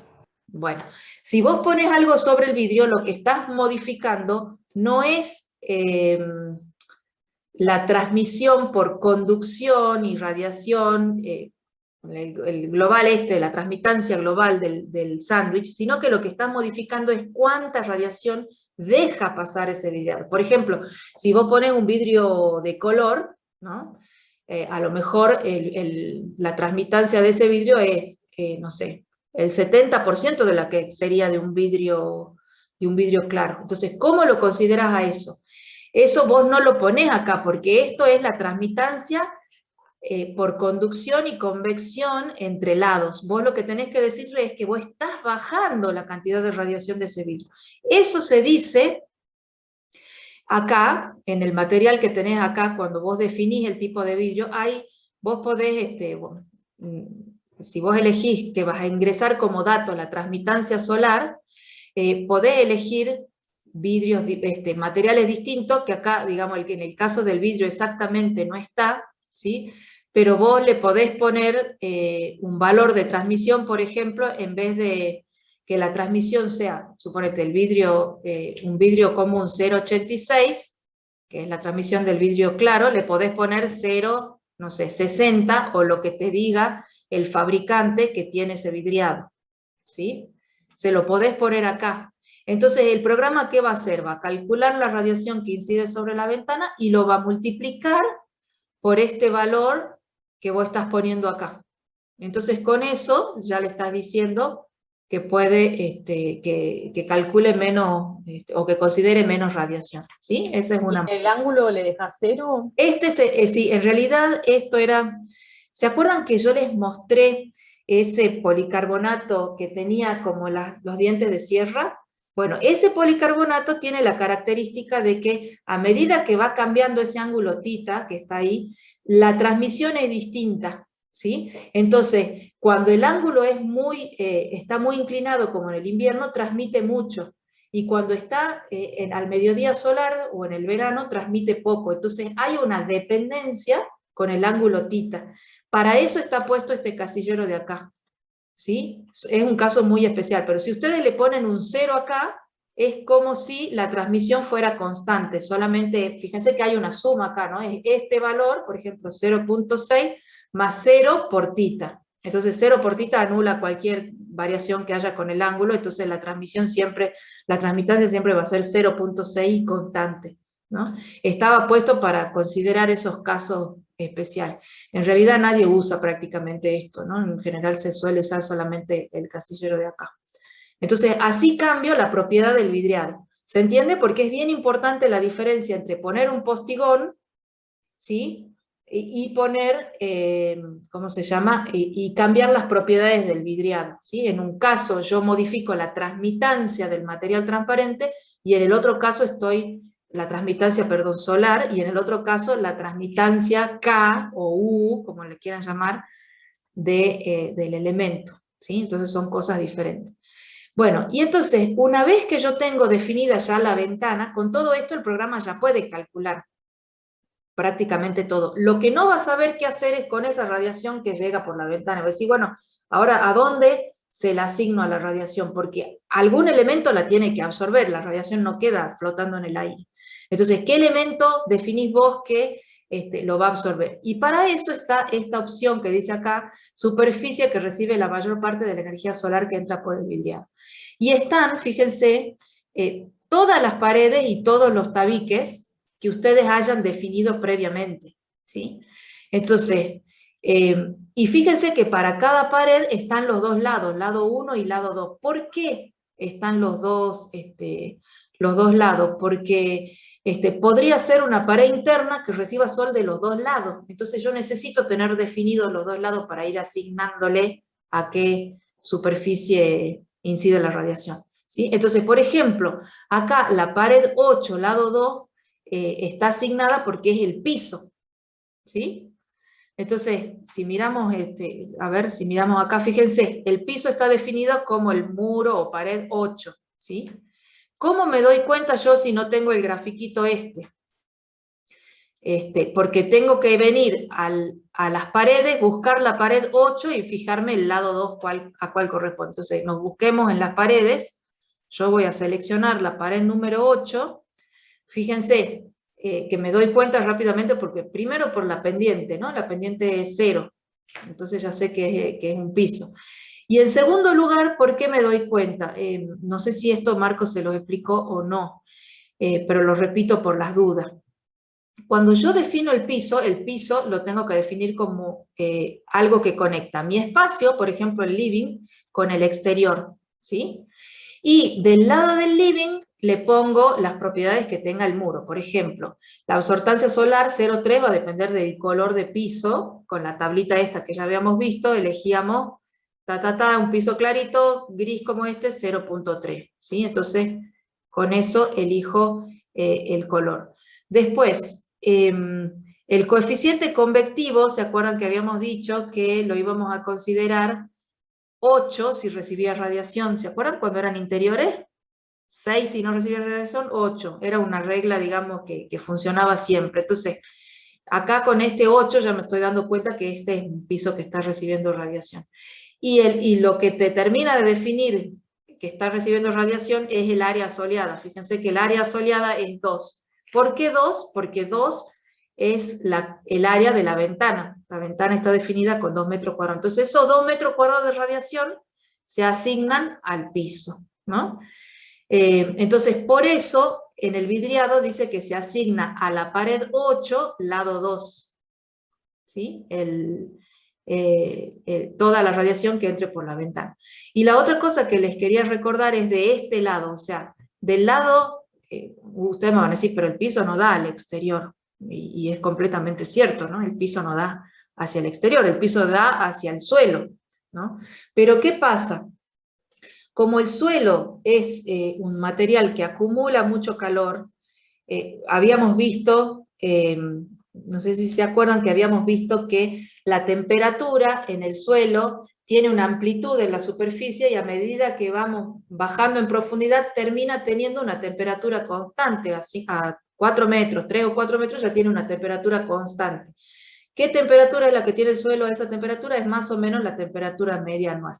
Bueno, si vos pones algo sobre el vidrio, lo que estás modificando no es la transmisión por conducción y radiación, el global la transmitancia global del sándwich, sino que lo que estás modificando es cuánta radiación deja pasar ese vidrio. Por ejemplo, si vos pones un vidrio de color, ¿no? A lo mejor la transmitancia de ese vidrio es, no sé, el 70% de la que sería de un vidrio claro. Entonces, ¿cómo lo consideras a eso? Eso vos no lo ponés acá, porque esto es la transmitancia por conducción y convección entre lados. Vos lo que tenés que decirle es que vos estás bajando la cantidad de radiación de ese vidrio. Eso se dice acá, en el material que tenés acá, cuando vos definís el tipo de vidrio, vos podés, si vos elegís que vas a ingresar como dato la transmitancia solar, podés elegir vidrios, materiales distintos, que acá, digamos, en el caso del vidrio exactamente no está, ¿sí? Pero vos le podés poner un valor de transmisión, por ejemplo, en vez de que la transmisión sea, suponete, un vidrio común 0,86, que es la transmisión del vidrio claro, le podés poner 0, no sé, 60, o lo que te diga el fabricante que tiene ese vidriado, ¿sí? Se lo podés poner acá. Entonces, ¿el programa qué va a hacer? Va a calcular la radiación que incide sobre la ventana y lo va a multiplicar por este valor que vos estás poniendo acá. Entonces, con eso ya le estás diciendo que puede, que calcule menos, o que considere menos radiación, ¿sí? Esa es ¿Y una. el ángulo le deja 0? Sí, en realidad esto era, ¿se acuerdan que yo les mostré ese policarbonato que tenía como los dientes de sierra? Bueno, ese policarbonato tiene la característica de que a medida que va cambiando ese ángulo tita que está ahí, la transmisión es distinta, ¿sí? Entonces, cuando el ángulo está muy inclinado, como en el invierno, transmite mucho. Y cuando está al mediodía solar o en el verano, transmite poco. Entonces hay una dependencia con el ángulo tita. Para eso está puesto este casillero de acá, ¿sí? Es un caso muy especial, pero si ustedes le ponen un 0 acá, es como si la transmisión fuera constante, solamente, fíjense que hay una suma acá, ¿no? Es este valor, por ejemplo, 0,6 más 0 por tita. Entonces 0 por tita anula cualquier variación que haya con el ángulo, entonces la transmitancia siempre va a ser 0,6 constante, ¿no? Estaba puesto para considerar esos casos especiales. En realidad nadie usa prácticamente esto, ¿no? En general se suele usar solamente el casillero de acá. Entonces, así cambio la propiedad del vidriado. ¿Se entiende? Porque es bien importante la diferencia entre poner un postigón, ¿sí? Y poner, ¿cómo se llama? Y cambiar las propiedades del vidriado, ¿sí? En un caso yo modifico la transmitancia del material transparente, y en el otro caso la transmitancia, perdón, solar, y en el otro caso la transmitancia K o U, como le quieran llamar, del elemento, ¿sí? Entonces son cosas diferentes. Bueno, y entonces, una vez que yo tengo definida ya la ventana, con todo esto el programa ya puede calcular prácticamente todo. Lo que no va a saber qué hacer es con esa radiación que llega por la ventana. Va a decir, bueno, ahora, ¿a dónde se la asigno a la radiación? Porque algún elemento la tiene que absorber, la radiación no queda flotando en el aire. Entonces, ¿qué elemento definís vos que lo va a absorber. Y para eso está esta opción que dice acá, superficie que recibe la mayor parte de la energía solar que entra por el vidriado. Y están, fíjense, todas las paredes y todos los tabiques que ustedes hayan definido previamente, ¿sí? Entonces, y fíjense que para cada pared están los dos lados, lado 1 y lado 2. ¿Por qué están los dos lados? Porque podría ser una pared interna que reciba sol de los dos lados. Entonces yo necesito tener definidos los dos lados para ir asignándole a qué superficie incide la radiación, ¿sí? Entonces, por ejemplo, acá la pared 8, lado 2, está asignada porque es el piso, ¿sí? Entonces, si miramos, a ver, si miramos acá, fíjense, el piso está definido como el muro o pared 8, ¿sí? ¿Cómo me doy cuenta yo si no tengo el grafiquito porque tengo que venir a las paredes, buscar la pared 8 y fijarme el lado 2 a cuál corresponde. Entonces, nos busquemos en las paredes, yo voy a seleccionar la pared número 8, fíjense que me doy cuenta rápidamente porque primero por la pendiente, ¿no? La pendiente es 0, entonces ya sé que es un piso. Y en segundo lugar, ¿por qué me doy cuenta? No sé si esto Marco se lo explicó o no, pero lo repito por las dudas. Cuando yo defino el piso lo tengo que definir como algo que conecta mi espacio, por ejemplo el living, con el exterior, ¿sí? Y del lado del living le pongo las propiedades que tenga el muro. Por ejemplo, la absortancia solar 0,3 va a depender del color de piso. Con la tablita esta que ya habíamos visto, elegíamos un piso clarito, gris como este, 0,3, ¿sí? Entonces, con eso elijo el color. Después, el coeficiente convectivo, ¿se acuerdan que habíamos dicho que lo íbamos a considerar 8 si recibía radiación? ¿Se acuerdan cuando eran interiores? 6 si no recibía radiación, 8. Era una regla, digamos, que funcionaba siempre. Entonces, acá con este 8 ya me estoy dando cuenta que este es un piso que está recibiendo radiación. Y lo que te termina de definir que está recibiendo radiación es el área soleada. Fíjense que el área soleada es 2. ¿Por qué 2? Porque 2 es el área de la ventana. La ventana está definida con 2 metros cuadrados. Entonces esos 2 metros cuadrados de radiación se asignan al piso, ¿no? Entonces por eso en el vidriado dice que se asigna a la pared 8, lado 2, ¿sí? Toda la radiación que entre por la ventana. Y la otra cosa que les quería recordar es de este lado, o sea, del lado, ustedes me van a decir, pero el piso no da al exterior, y es completamente cierto, ¿no? El piso no da hacia el exterior, el piso da hacia el suelo, ¿no? Pero ¿qué pasa? Como el suelo es un material que acumula mucho calor, habíamos visto, no sé si se acuerdan que habíamos visto que la temperatura en el suelo tiene una amplitud en la superficie y a medida que vamos bajando en profundidad termina teniendo una temperatura constante, así a 4 metros, 3 o 4 metros ya tiene una temperatura constante. ¿Qué temperatura es la que tiene el suelo a esa temperatura? Es más o menos la temperatura media anual,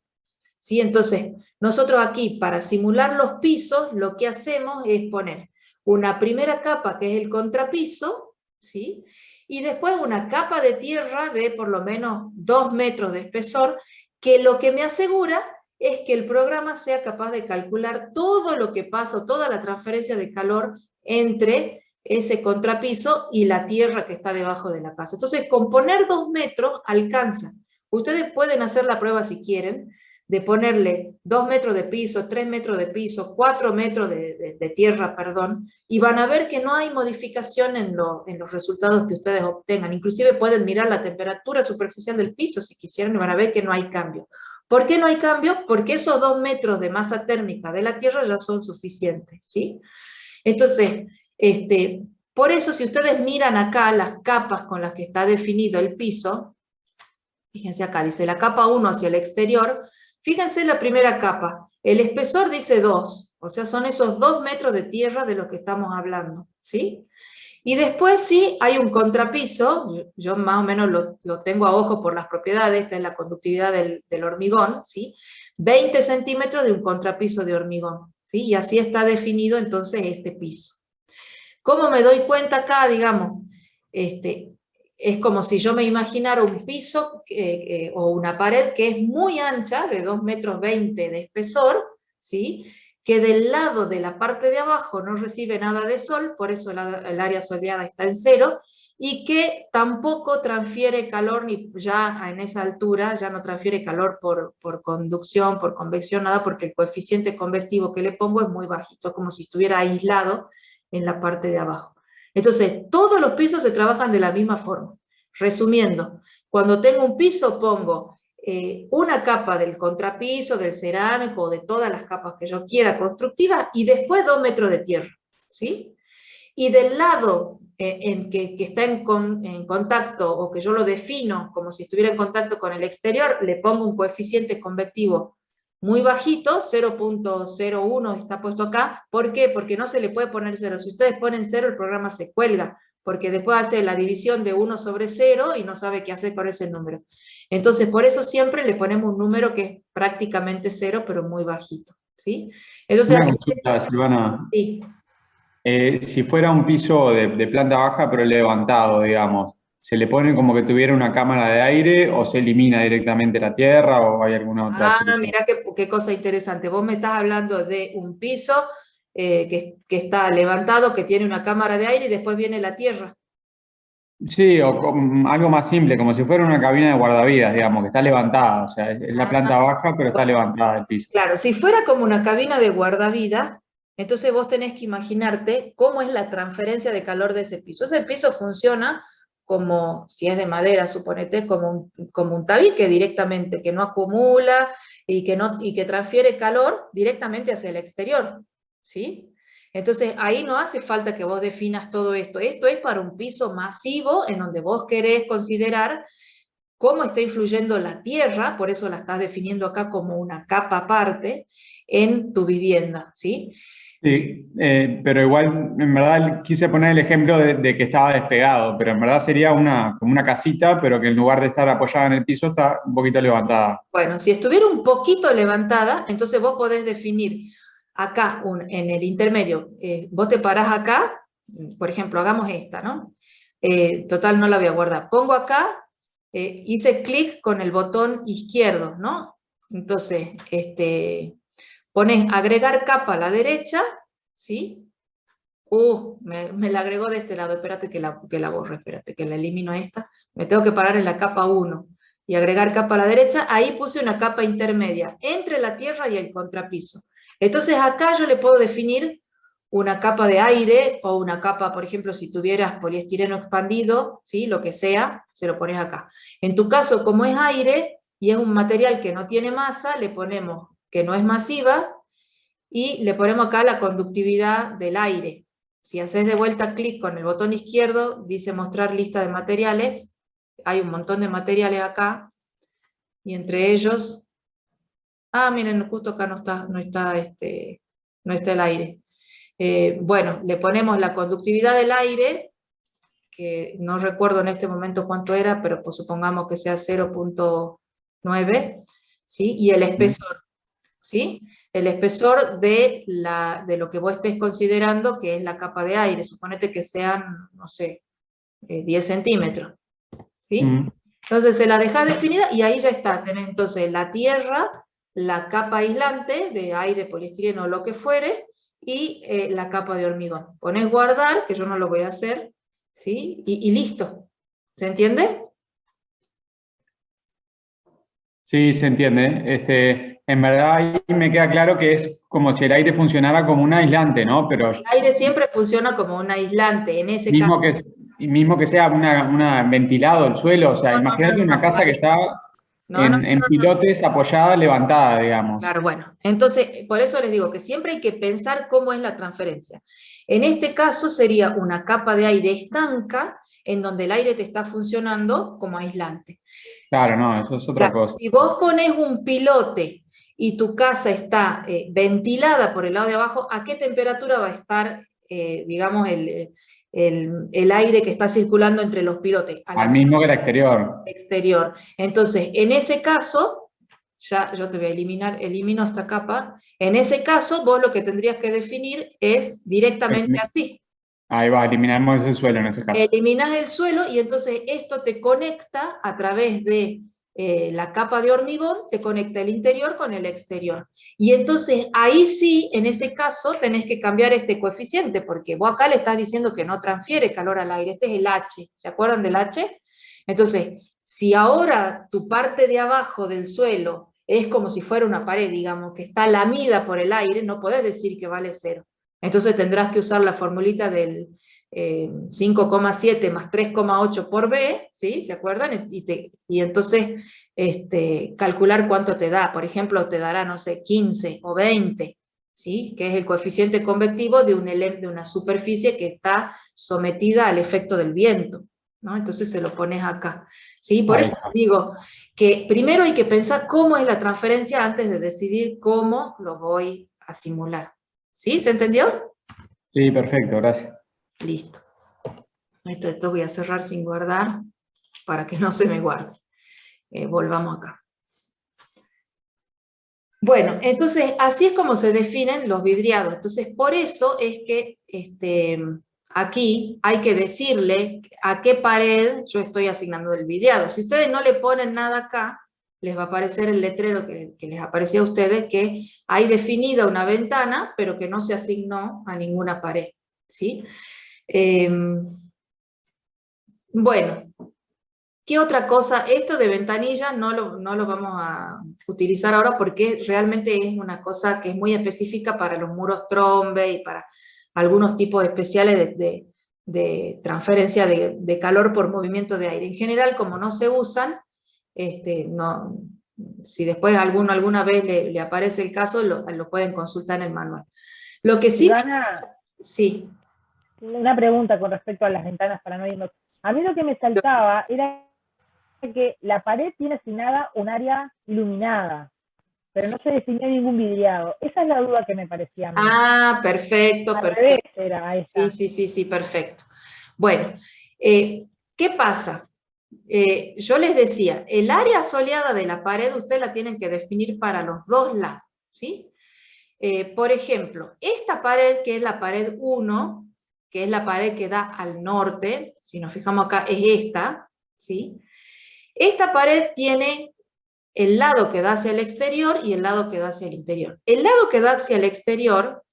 ¿sí? Entonces, nosotros aquí para simular los pisos lo que hacemos es poner una primera capa que es el contrapiso, ¿sí? Y después una capa de tierra de por lo menos 2 metros de espesor, que lo que me asegura es que el programa sea capaz de calcular todo lo que pasa, toda la transferencia de calor entre ese contrapiso y la tierra que está debajo de la casa. Entonces, con poner 2 metros alcanza. Ustedes pueden hacer la prueba si quieren, de ponerle 2 metros de piso, 3 metros de piso, 4 metros de tierra, perdón, y van a ver que no hay modificación en los resultados que ustedes obtengan. Inclusive pueden mirar la temperatura superficial del piso si quisieran y van a ver que no hay cambio. ¿Por qué no hay cambio? Porque esos 2 metros de masa térmica de la tierra ya son suficientes, ¿sí? Entonces, por eso si ustedes miran acá las capas con las que está definido el piso, fíjense acá, dice la capa 1 hacia el exterior. Fíjense la primera capa, el espesor dice 2, o sea, son esos 2 metros de tierra de los que estamos hablando, ¿sí? Y después sí hay un contrapiso, yo más o menos lo tengo a ojo por las propiedades, esta es la conductividad del hormigón, ¿sí? 20 centímetros de un contrapiso de hormigón, ¿sí? Y así está definido entonces este piso. ¿Cómo me doy cuenta acá, digamos? es como si yo me imaginara un piso o una pared que es muy ancha, de 2,20 m de espesor, ¿sí? Que del lado de la parte de abajo no recibe nada de sol, por eso el área soleada está en 0, y que tampoco transfiere calor, ni ya en esa altura, ya no transfiere calor por conducción, por convección, nada, porque el coeficiente convectivo que le pongo es muy bajito, como si estuviera aislado en la parte de abajo. Entonces, todos los pisos se trabajan de la misma forma. Resumiendo, cuando tengo un piso pongo una capa del contrapiso, del cerámico, de todas las capas que yo quiera constructivas, y después 2 metros de tierra, ¿sí? Y del lado en que está en contacto, o que yo lo defino como si estuviera en contacto con el exterior, le pongo un coeficiente convectivo muy bajito, 0,01 está puesto acá. ¿Por qué? Porque no se le puede poner 0. Si ustedes ponen 0, el programa se cuelga, porque después hace la división de 1 sobre 0 y no sabe qué hacer con ese número. Entonces, por eso siempre le ponemos un número que es prácticamente 0, pero muy bajito, ¿sí? Entonces, Una consulta, Silvana. sí. Si fuera un piso de planta baja pero levantado, digamos, ¿se le pone como que tuviera una cámara de aire o se elimina directamente la tierra o hay alguna otra solución? Mira qué cosa interesante. Vos me estás hablando de un piso que está levantado, que tiene una cámara de aire y después viene la tierra. Sí, o algo más simple, como si fuera una cabina de guardavidas, digamos, que está levantada, o sea, es la planta baja pero está levantada el piso. Claro, si fuera como una cabina de guardavidas, entonces vos tenés que imaginarte cómo es la transferencia de calor de ese piso. Ese piso funciona como, si es de madera, suponete, como un tabique directamente, que no acumula y que transfiere calor directamente hacia el exterior, ¿sí? Entonces ahí no hace falta que vos definas todo esto. Esto es para un piso masivo en donde vos querés considerar cómo está influyendo la tierra, por eso la estás definiendo acá como una capa aparte, en tu vivienda, ¿sí? Sí, pero igual, en verdad quise poner el ejemplo de que estaba despegado, pero en verdad sería como una casita, pero que en lugar de estar apoyada en el piso está un poquito levantada. Bueno, si estuviera un poquito levantada, entonces vos podés definir acá, en el intermedio, vos te parás acá, por ejemplo, hagamos esta, ¿no? Total, no la voy a guardar. Pongo acá, hice clic con el botón izquierdo, ¿no? Entonces, pones agregar capa a la derecha, ¿sí? Me la agregó de este lado, espérate que la borro, espérate que la elimino esta. Me tengo que parar en la capa 1 y agregar capa a la derecha. Ahí puse una capa intermedia entre la tierra y el contrapiso. Entonces acá yo le puedo definir una capa de aire o una capa, por ejemplo, si tuvieras poliestireno expandido, ¿sí? Lo que sea, se lo pones acá. En tu caso, como es aire y es un material que no tiene masa, le ponemos que no es masiva y le ponemos acá la conductividad del aire. Si haces de vuelta clic con el botón izquierdo, dice mostrar lista de materiales. Hay un montón de materiales acá, y entre ellos, miren, justo acá no está el aire. Bueno, le ponemos la conductividad del aire, que no recuerdo en este momento cuánto era, pero pues supongamos que sea 0,9, ¿sí? Y el espesor, ¿sí? El espesor de lo que vos estés considerando que es la capa de aire. Suponete que sean, no sé, 10 centímetros, ¿sí? Entonces se la dejás definida y ahí ya está. Tenés entonces la tierra, la capa aislante de aire, poliestireno o lo que fuere, y la capa de hormigón. Ponés guardar, que yo no lo voy a hacer, ¿sí? Y listo. ¿Se entiende? Sí, se entiende. En verdad ahí me queda claro que es como si el aire funcionara como un aislante, ¿no? Pero el aire siempre funciona como un aislante, en ese mismo caso. mismo que sea una ventilado el suelo, o sea, imagínate una casa que está en pilotes apoyada, levantada, digamos. Claro, bueno, entonces por eso les digo que siempre hay que pensar cómo es la transferencia. En este caso sería una capa de aire estanca en donde el aire te está funcionando como aislante. Claro, no, eso es otra cosa. Si vos pones un pilote y tu casa está ventilada por el lado de abajo, ¿a qué temperatura va a estar, digamos, el aire que está circulando entre los pilotes? Al mismo que el exterior. Exterior. Entonces, en ese caso, ya yo te voy a elimino esta capa, en ese caso vos lo que tendrías que definir es directamente así. Ahí va, eliminamos ese suelo en ese caso. Eliminas el suelo y entonces esto te conecta a través de la capa de hormigón, te conecta el interior con el exterior. Y entonces ahí sí, en ese caso, tenés que cambiar este coeficiente, porque vos acá le estás diciendo que no transfiere calor al aire, este es el H, ¿se acuerdan del H? Entonces, si ahora tu parte de abajo del suelo es como si fuera una pared, digamos, que está lamida por el aire, no podés decir que vale 0. Entonces tendrás que usar la formulita del 5,7 más 3,8 por B, ¿sí? ¿Se acuerdan? Y entonces calcular cuánto te da. Por ejemplo, te dará, no sé, 15 o 20, ¿sí? Que es el coeficiente convectivo de una superficie que está sometida al efecto del viento, ¿no? Entonces se lo pones acá, ¿sí? Por eso digo que primero hay que pensar cómo es la transferencia antes de decidir cómo lo voy a simular. ¿Sí? ¿Se entendió? Sí, perfecto, gracias. Listo. Esto voy a cerrar sin guardar para que no se me guarde. Volvamos acá. Bueno, entonces así es como se definen los vidriados. Entonces por eso es que aquí hay que decirle a qué pared yo estoy asignando el vidriado. Si ustedes no le ponen nada acá, les va a aparecer el letrero que les aparecía a ustedes, que hay definida una ventana, pero que no se asignó a ninguna pared, ¿sí? Bueno, ¿qué otra cosa? Esto de ventanilla no lo vamos a utilizar ahora porque realmente es una cosa que es muy específica para los muros trombe y para algunos tipos especiales de transferencia de calor por movimiento de aire. En general, como no se usan, no, si después alguna vez le aparece el caso, lo pueden consultar en el manual. Lo que sí... Ivana, sí. una pregunta con respecto a las ventanas para no irnos. A mí lo que me saltaba era que la pared tiene asignada un área iluminada, pero no se definió ningún vidriado. Esa es la duda que me parecía a mí. Ah, perfecto, Al perfecto. revés era esa. Sí, perfecto. Bueno, ¿qué pasa? Yo les decía, el área soleada de la pared ustedes la tienen que definir para los dos lados, ¿sí? Por ejemplo, esta pared que es la pared 1, que es la pared que da al norte, si nos fijamos acá es esta, ¿sí? Esta pared tiene el lado que da hacia el exterior y el lado que da hacia el interior. El lado que da hacia el exterior,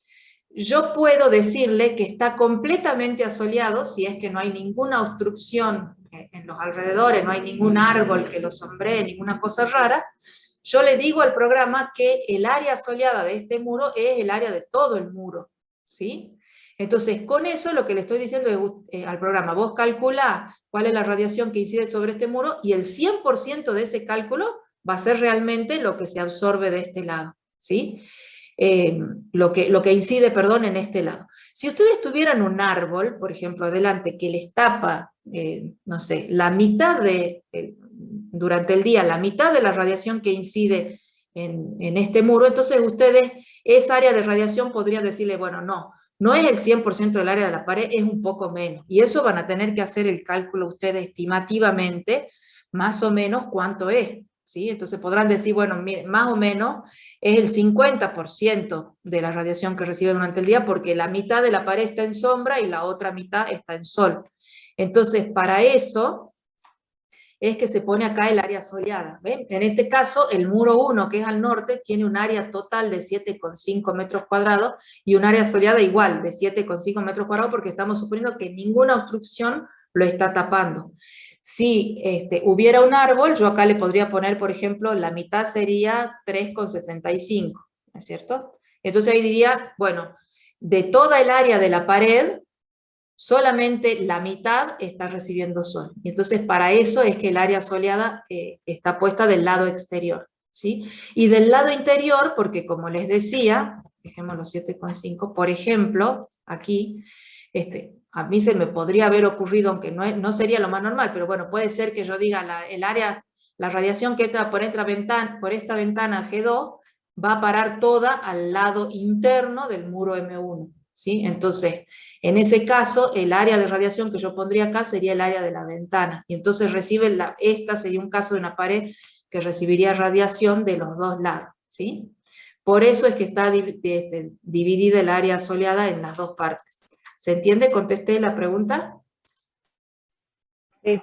yo puedo decirle que está completamente asoleado, si es que no hay ninguna obstrucción en los alrededores, no hay ningún árbol que lo sombree, ninguna cosa rara. Yo le digo al programa que el área soleada de este muro es el área de todo el muro, ¿sí? Entonces, con eso lo que le estoy diciendo al programa, vos calculá cuál es la radiación que incide sobre este muro y el 100% de ese cálculo va a ser realmente lo que se absorbe de este lado, ¿sí? Lo que incide, perdón, en este lado. Si ustedes tuvieran un árbol, por ejemplo, adelante, que les tapa, no sé, la mitad durante el día, la mitad de la radiación que incide en este muro, entonces ustedes, esa área de radiación podría decirle, bueno, no es el 100% del área de la pared, es un poco menos. Y eso van a tener que hacer el cálculo ustedes estimativamente, más o menos cuánto es, ¿sí? Entonces podrán decir, bueno, más o menos es el 50% de la radiación que recibe durante el día, porque la mitad de la pared está en sombra y la otra mitad está en sol. Entonces, para eso es que se pone acá el área soleada. ¿Ven? En este caso, el muro 1, que es al norte, tiene un área total de 7,5 metros cuadrados y un área soleada igual, de 7,5 metros cuadrados, porque estamos suponiendo que ninguna obstrucción lo está tapando. Si hubiera un árbol, yo acá le podría poner, por ejemplo, la mitad sería 3,75, ¿no es cierto? Entonces ahí diría, bueno, de toda el área de la pared, solamente la mitad está recibiendo sol. Y entonces para eso es que el área soleada está puesta del lado exterior, ¿sí? Y del lado interior, porque como les decía, dejemos los 7,5, por ejemplo, aquí, a mí se me podría haber ocurrido, aunque no sería lo más normal, pero bueno, puede ser que yo diga la radiación que entra por esta ventana G2 va a parar toda al lado interno del muro M1, ¿sí? Entonces, en ese caso, el área de radiación que yo pondría acá sería el área de la ventana, y entonces esta sería un caso de una pared que recibiría radiación de los dos lados, ¿sí? Por eso es que está dividida el área soleada en las dos partes. ¿Se entiende? ¿Contesté la pregunta? Sí.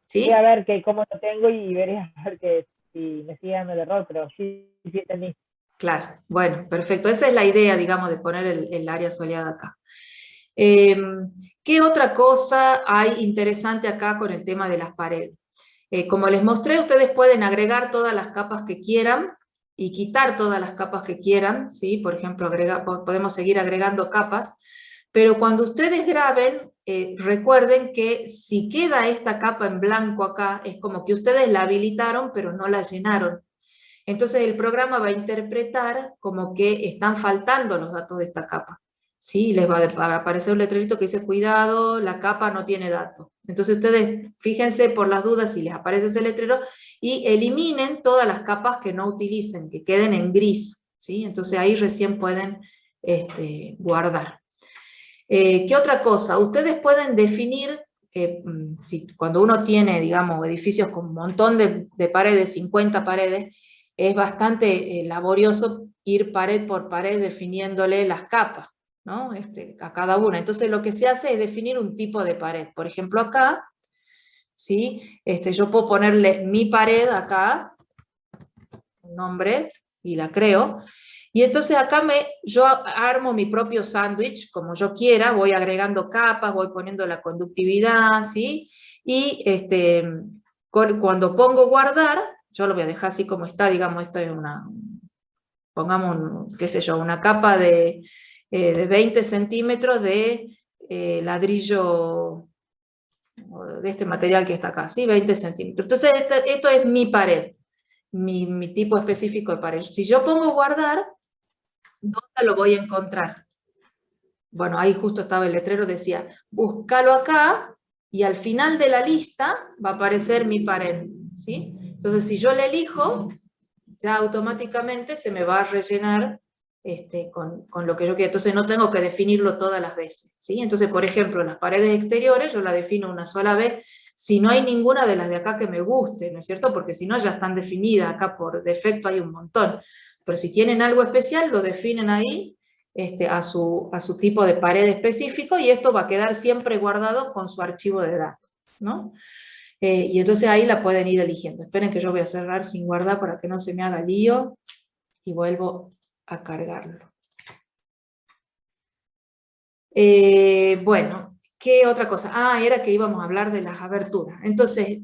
¿Sí? Voy a ver cómo lo tengo y veré a ver si me sigue dando el error, pero sí entendí. Claro, bueno, perfecto. Esa es la idea, digamos, de poner el área soleada acá. ¿Qué otra cosa hay interesante acá con el tema de las paredes? Como les mostré, ustedes pueden agregar todas las capas que quieran y quitar todas las capas que quieran, ¿sí? Por ejemplo, podemos seguir agregando capas, pero cuando ustedes graben, recuerden que si queda esta capa en blanco acá, es como que ustedes la habilitaron, pero no la llenaron. Entonces el programa va a interpretar como que están faltando los datos de esta capa. ¿Sí? Les va a aparecer un letrerito que dice, cuidado, la capa no tiene datos. Entonces ustedes fíjense por las dudas si les aparece ese letrero y eliminen todas las capas que no utilicen, que queden en gris. ¿Sí? Entonces ahí recién pueden guardar. ¿Qué otra cosa? Ustedes pueden definir, cuando uno tiene, digamos, edificios con un montón de paredes, 50 paredes, es bastante laborioso ir pared por pared definiéndole las capas, ¿no? A cada una. Entonces lo que se hace es definir un tipo de pared. Por ejemplo acá, ¿sí? Yo puedo ponerle mi pared acá, un nombre, y la creo. Y entonces acá yo armo mi propio sándwich, como yo quiera, voy agregando capas, voy poniendo la conductividad, ¿sí? Y cuando pongo guardar, yo lo voy a dejar así como está, digamos, esto es pongamos, qué sé yo, una capa de 20 centímetros de ladrillo, de este material que está acá, ¿sí? 20 centímetros. Entonces esto es mi pared, mi tipo específico de pared. Si yo pongo guardar, ¿dónde lo voy a encontrar? Bueno, ahí justo estaba el letrero, decía, búscalo acá, y al final de la lista va a aparecer mi pared, ¿sí? Entonces, si yo le elijo, ya automáticamente se me va a rellenar con lo que yo quiero. Entonces no tengo que definirlo todas las veces, ¿sí? Entonces, por ejemplo, las paredes exteriores yo la defino una sola vez, si no hay ninguna de las de acá que me guste, ¿no es cierto? Porque si no ya están definidas, acá por defecto hay un montón. Pero si tienen algo especial, lo definen ahí, a su tipo de pared específico, y esto va a quedar siempre guardado con su archivo de datos, ¿no? Y entonces ahí la pueden ir eligiendo. Esperen que yo voy a cerrar sin guardar para que no se me haga lío, y vuelvo a cargarlo. Bueno, ¿qué otra cosa? Era que íbamos a hablar de las aberturas. Entonces,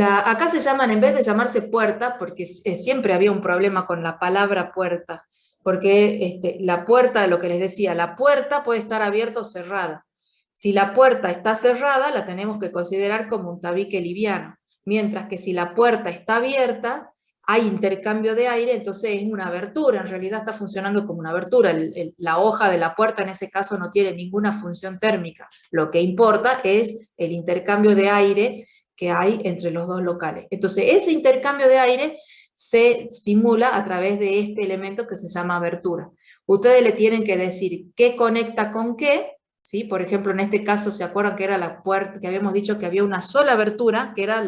acá se llaman, en vez de llamarse puerta, porque siempre había un problema con la palabra puerta, porque la puerta, lo que les decía, la puerta puede estar abierta o cerrada. Si la puerta está cerrada, la tenemos que considerar como un tabique liviano, mientras que si la puerta está abierta, hay intercambio de aire, entonces es una abertura, en realidad está funcionando como una abertura. La hoja de la puerta en ese caso no tiene ninguna función térmica, lo que importa es el intercambio de aire que hay entre los dos locales. Entonces ese intercambio de aire se simula a través de este elemento que se llama abertura. Ustedes le tienen que decir qué conecta con qué, ¿sí? Por ejemplo, en este caso, ¿se acuerdan que era la puerta, que habíamos dicho que había una sola abertura, que era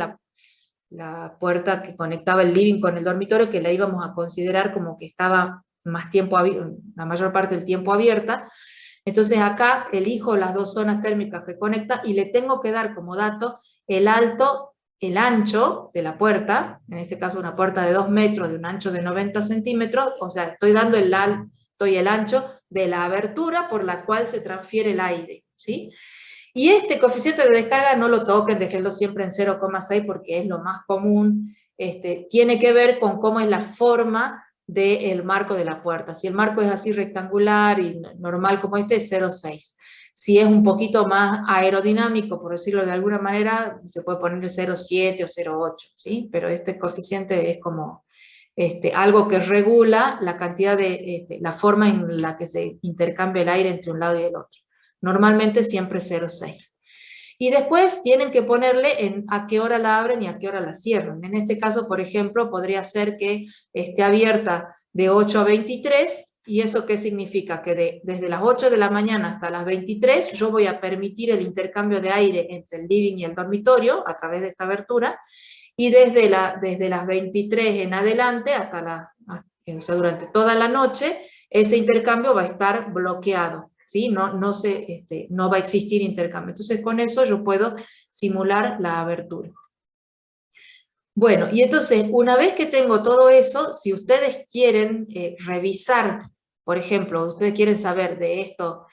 la puerta que conectaba el living con el dormitorio, que la íbamos a considerar como que estaba más tiempo, la mayor parte del tiempo abierta? Entonces acá elijo las dos zonas térmicas que conecta y le tengo que dar como dato el ancho de la puerta, en este caso una puerta de 2 metros de un ancho de 90 centímetros, o sea, estoy dando el ancho de la abertura por la cual se transfiere el aire, ¿sí? Y este coeficiente de descarga no lo toquen, déjenlo siempre en 0,6 porque es lo más común, tiene que ver con cómo es la forma del marco de la puerta. Si el marco es así rectangular y normal como este, es 0,6. Si es un poquito más aerodinámico, por decirlo de alguna manera, se puede poner 0,7 o 0,8, ¿sí? Pero este coeficiente es como algo que regula la cantidad la forma en la que se intercambia el aire entre un lado y el otro. Normalmente siempre 0,6. Y después tienen que ponerle a qué hora la abren y a qué hora la cierran. En este caso, por ejemplo, podría ser que esté abierta de 8 a 23, ¿y eso qué significa? Que desde las 8 de la mañana hasta las 23 yo voy a permitir el intercambio de aire entre el living y el dormitorio a través de esta abertura, y desde las 23 en adelante, o sea, durante toda la noche, ese intercambio va a estar bloqueado, ¿sí? No va a existir intercambio. Entonces con eso yo puedo simular la abertura. Bueno, y entonces una vez que tengo todo eso, si ustedes quieren revisar, por ejemplo, ustedes quieren saber de esto,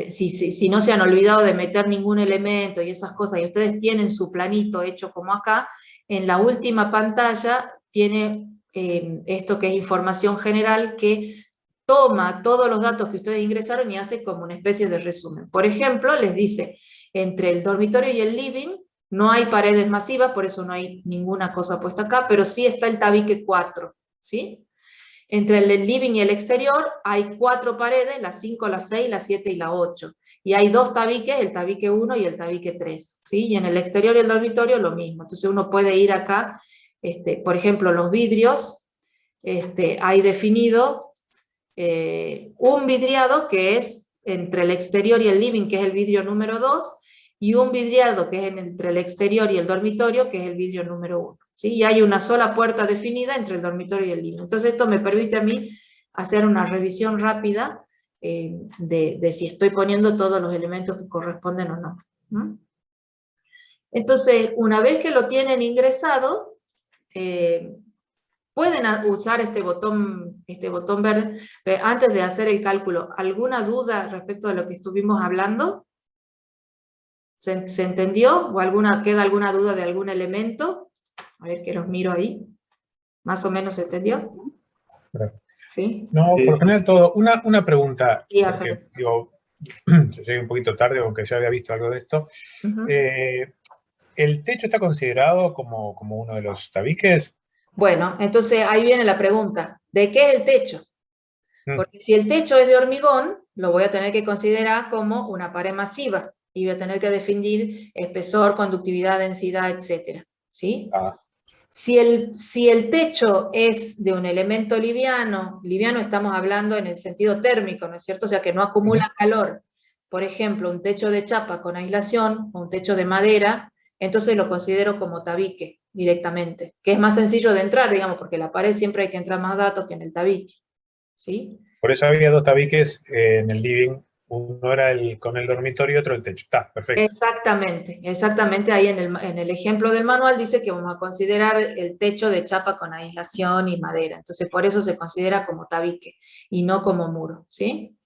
si no se han olvidado de meter ningún elemento y esas cosas, y ustedes tienen su planito hecho como acá, en la última pantalla tiene esto que es información general que toma todos los datos que ustedes ingresaron y hace como una especie de resumen. Por ejemplo, les dice, entre el dormitorio y el living no hay paredes masivas, por eso no hay ninguna cosa puesta acá, pero sí está el tabique 4, ¿sí? Entre el living y el exterior hay 4 paredes, la 5, la 6, la 7 y la 8. Y hay 2 tabiques, el tabique 1 y el tabique 3, ¿sí? Y en el exterior y el dormitorio lo mismo. Entonces uno puede ir acá, por ejemplo, los vidrios, hay definido un vidriado que es entre el exterior y el living, que es el vidrio número 2, y un vidriado que es entre el exterior y el dormitorio, que es el vidrio número 1. ¿Sí? Y hay una sola puerta definida entre el dormitorio y el living. Entonces esto me permite a mí hacer una revisión rápida de si estoy poniendo todos los elementos que corresponden o no. ¿No? Entonces, una vez que lo tienen ingresado, pueden usar este botón verde. Antes de hacer el cálculo, ¿alguna duda respecto de lo que estuvimos hablando? ¿Se entendió? ¿O queda alguna duda de algún elemento? A ver que los miro ahí. ¿Más o menos se entendió? ¿Sí? No, por general todo. Una pregunta, Sí, porque digo, yo llegué un poquito tarde, aunque ya había visto algo de esto. ¿El techo está considerado como uno de los tabiques? Bueno, entonces ahí viene la pregunta. ¿De qué es el techo? Porque si el techo es de hormigón, lo voy a tener que considerar como una pared masiva. Y voy a tener que definir espesor, conductividad, densidad, etc. ¿Sí? Si el techo es de un elemento liviano estamos hablando en el sentido térmico, ¿no es cierto? O sea, que no acumula calor. Por ejemplo, un techo de chapa con aislación, o un techo de madera, entonces lo considero como tabique directamente, que es más sencillo de entrar, digamos, porque en la pared siempre hay que entrar más datos que en el tabique. ¿Sí? Por eso había 2 tabiques en el living. Uno era con el dormitorio y otro el techo. Está, perfecto. Exactamente. Ahí en el ejemplo del manual dice que vamos a considerar el techo de chapa con aislación y madera. Entonces, por eso se considera como tabique y no como muro, ¿sí?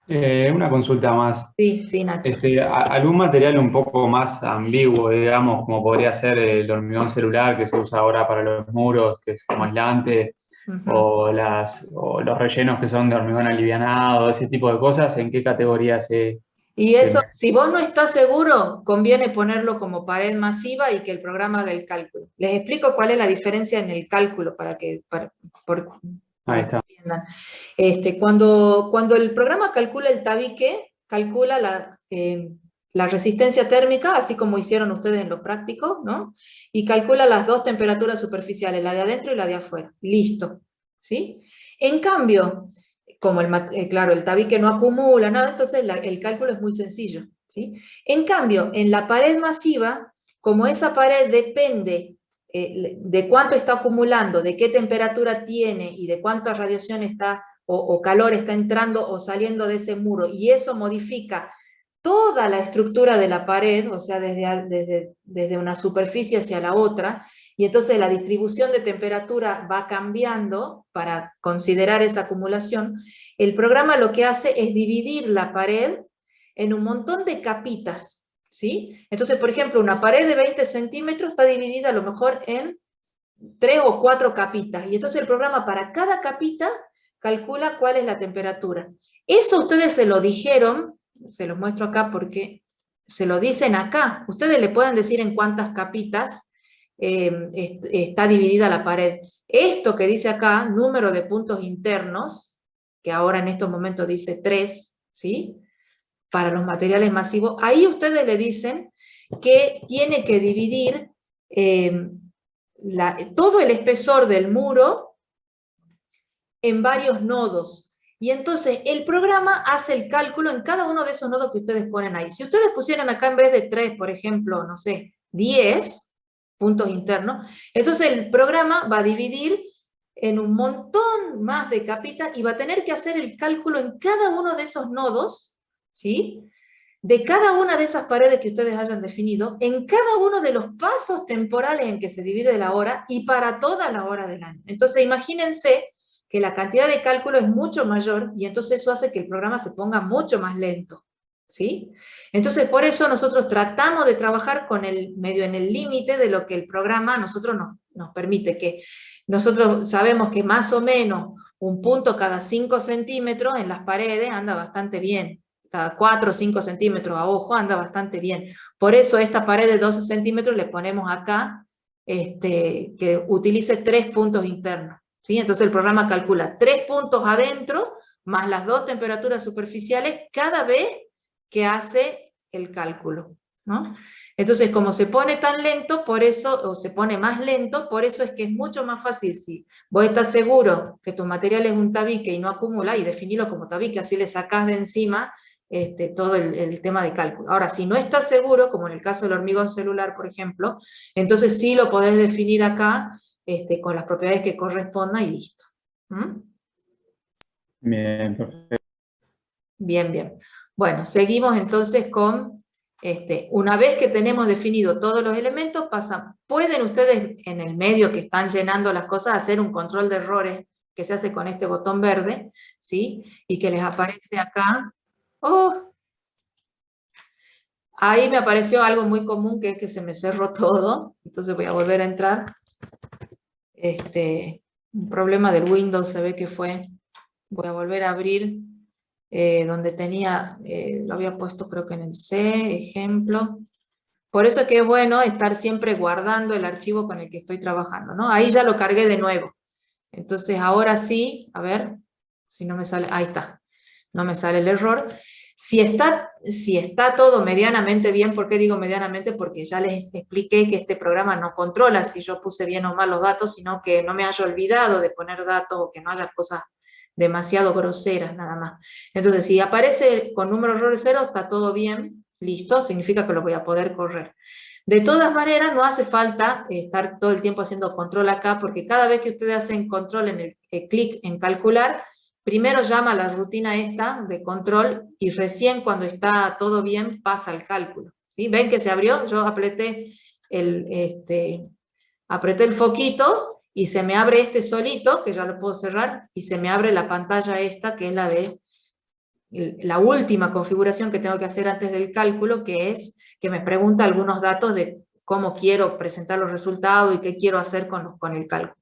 Una consulta más. Sí, Nacho. ¿Algún material un poco más ambiguo, digamos, como podría ser el hormigón celular que se usa ahora para los muros, que es como aislante? O los rellenos que son de hormigón alivianado, ese tipo de cosas, ¿en qué categoría se...? Y eso, si vos no estás seguro, conviene ponerlo como pared masiva y que el programa haga el cálculo. Les explico cuál es la diferencia en el cálculo para que entiendan. Cuando el programa calcula el tabique, calcula la resistencia térmica, así como hicieron ustedes en lo práctico, ¿no? Y calcula las 2 temperaturas superficiales, la de adentro y la de afuera. Listo, ¿sí? En cambio, como el tabique no acumula nada, entonces el cálculo es muy sencillo, ¿sí? En cambio, en la pared masiva, como esa pared depende de cuánto está acumulando, de qué temperatura tiene y de cuánta radiación está o calor está entrando o saliendo de ese muro, y eso modifica toda la estructura de la pared, o sea, desde una superficie hacia la otra, y entonces la distribución de temperatura va cambiando para considerar esa acumulación. El programa lo que hace es dividir la pared en un montón de capitas, ¿sí? Entonces, por ejemplo, una pared de 20 centímetros está dividida a lo mejor en 3 o 4 capitas, y entonces el programa para cada capita calcula cuál es la temperatura. Eso ustedes se lo dijeron, se los muestro acá porque se lo dicen acá. Ustedes le pueden decir en cuántas capitas está dividida la pared. Esto que dice acá, número de puntos internos, que ahora en estos momentos dice 3, ¿sí? Para los materiales masivos, ahí ustedes le dicen que tiene que dividir todo el espesor del muro en varios nodos. Y entonces el programa hace el cálculo en cada uno de esos nodos que ustedes ponen ahí. Si ustedes pusieran acá en vez de 3, por ejemplo, no sé, 10 puntos internos, entonces el programa va a dividir en un montón más de capitas y va a tener que hacer el cálculo en cada uno de esos nodos, ¿sí? De cada una de esas paredes que ustedes hayan definido, en cada uno de los pasos temporales en que se divide la hora y para toda la hora del año. Entonces imagínense que la cantidad de cálculo es mucho mayor y entonces eso hace que el programa se ponga mucho más lento, ¿sí? Entonces por eso nosotros tratamos de trabajar con medio en el límite de lo que el programa a nosotros nos permite, que nosotros sabemos que más o menos un punto cada 5 centímetros en las paredes anda bastante bien. Cada 4 o 5 centímetros a ojo anda bastante bien. Por eso esta pared de 12 centímetros le ponemos acá que utilice 3 puntos internos, ¿sí? Entonces el programa calcula 3 puntos adentro más las 2 temperaturas superficiales cada vez que hace el cálculo, ¿no? Entonces como se pone tan lento, por eso, o se pone más lento, por eso es que es mucho más fácil si vos estás seguro que tu material es un tabique y no acumula, y definirlo como tabique, así le sacás de encima todo el tema de cálculo. Ahora, si no estás seguro, como en el caso del hormigón celular, por ejemplo, entonces sí lo podés definir acá con las propiedades que correspondan y listo. ¿Mm? Bien, perfecto. Bien, bien. Bueno, seguimos entonces con, una vez que tenemos definido todos los elementos, pueden ustedes en el medio que están llenando las cosas hacer un control de errores que se hace con este botón verde, ¿sí? Y que les aparece acá. ¡Oh! Ahí me apareció algo muy común, que es que se me cerró todo, entonces voy a volver a entrar. Un problema del Windows se ve que fue, voy a volver a abrir donde tenía, lo había puesto creo que en el C, ejemplo. Por eso es que es bueno estar siempre guardando el archivo con el que estoy trabajando, ¿no? Ahí ya lo cargué de nuevo. Entonces ahora sí, a ver, si no me sale, ahí está, no me sale el error. Si está todo medianamente bien, ¿por qué digo medianamente? Porque ya les expliqué que este programa no controla si yo puse bien o mal los datos, sino que no me haya olvidado de poner datos o que no haya cosas demasiado groseras nada más. Entonces, si aparece con número de error 0, está todo bien, listo, significa que lo voy a poder correr. De todas maneras, no hace falta estar todo el tiempo haciendo control acá, porque cada vez que ustedes hacen control en el clic en calcular, primero llama a la rutina esta de control y recién cuando está todo bien pasa el cálculo. ¿Sí? ¿Ven que se abrió? Yo apreté el foquito y se me abre solito, que ya lo puedo cerrar, y se me abre la pantalla esta, que es la de la última configuración que tengo que hacer antes del cálculo, que es que me pregunta algunos datos de cómo quiero presentar los resultados y qué quiero hacer con el cálculo.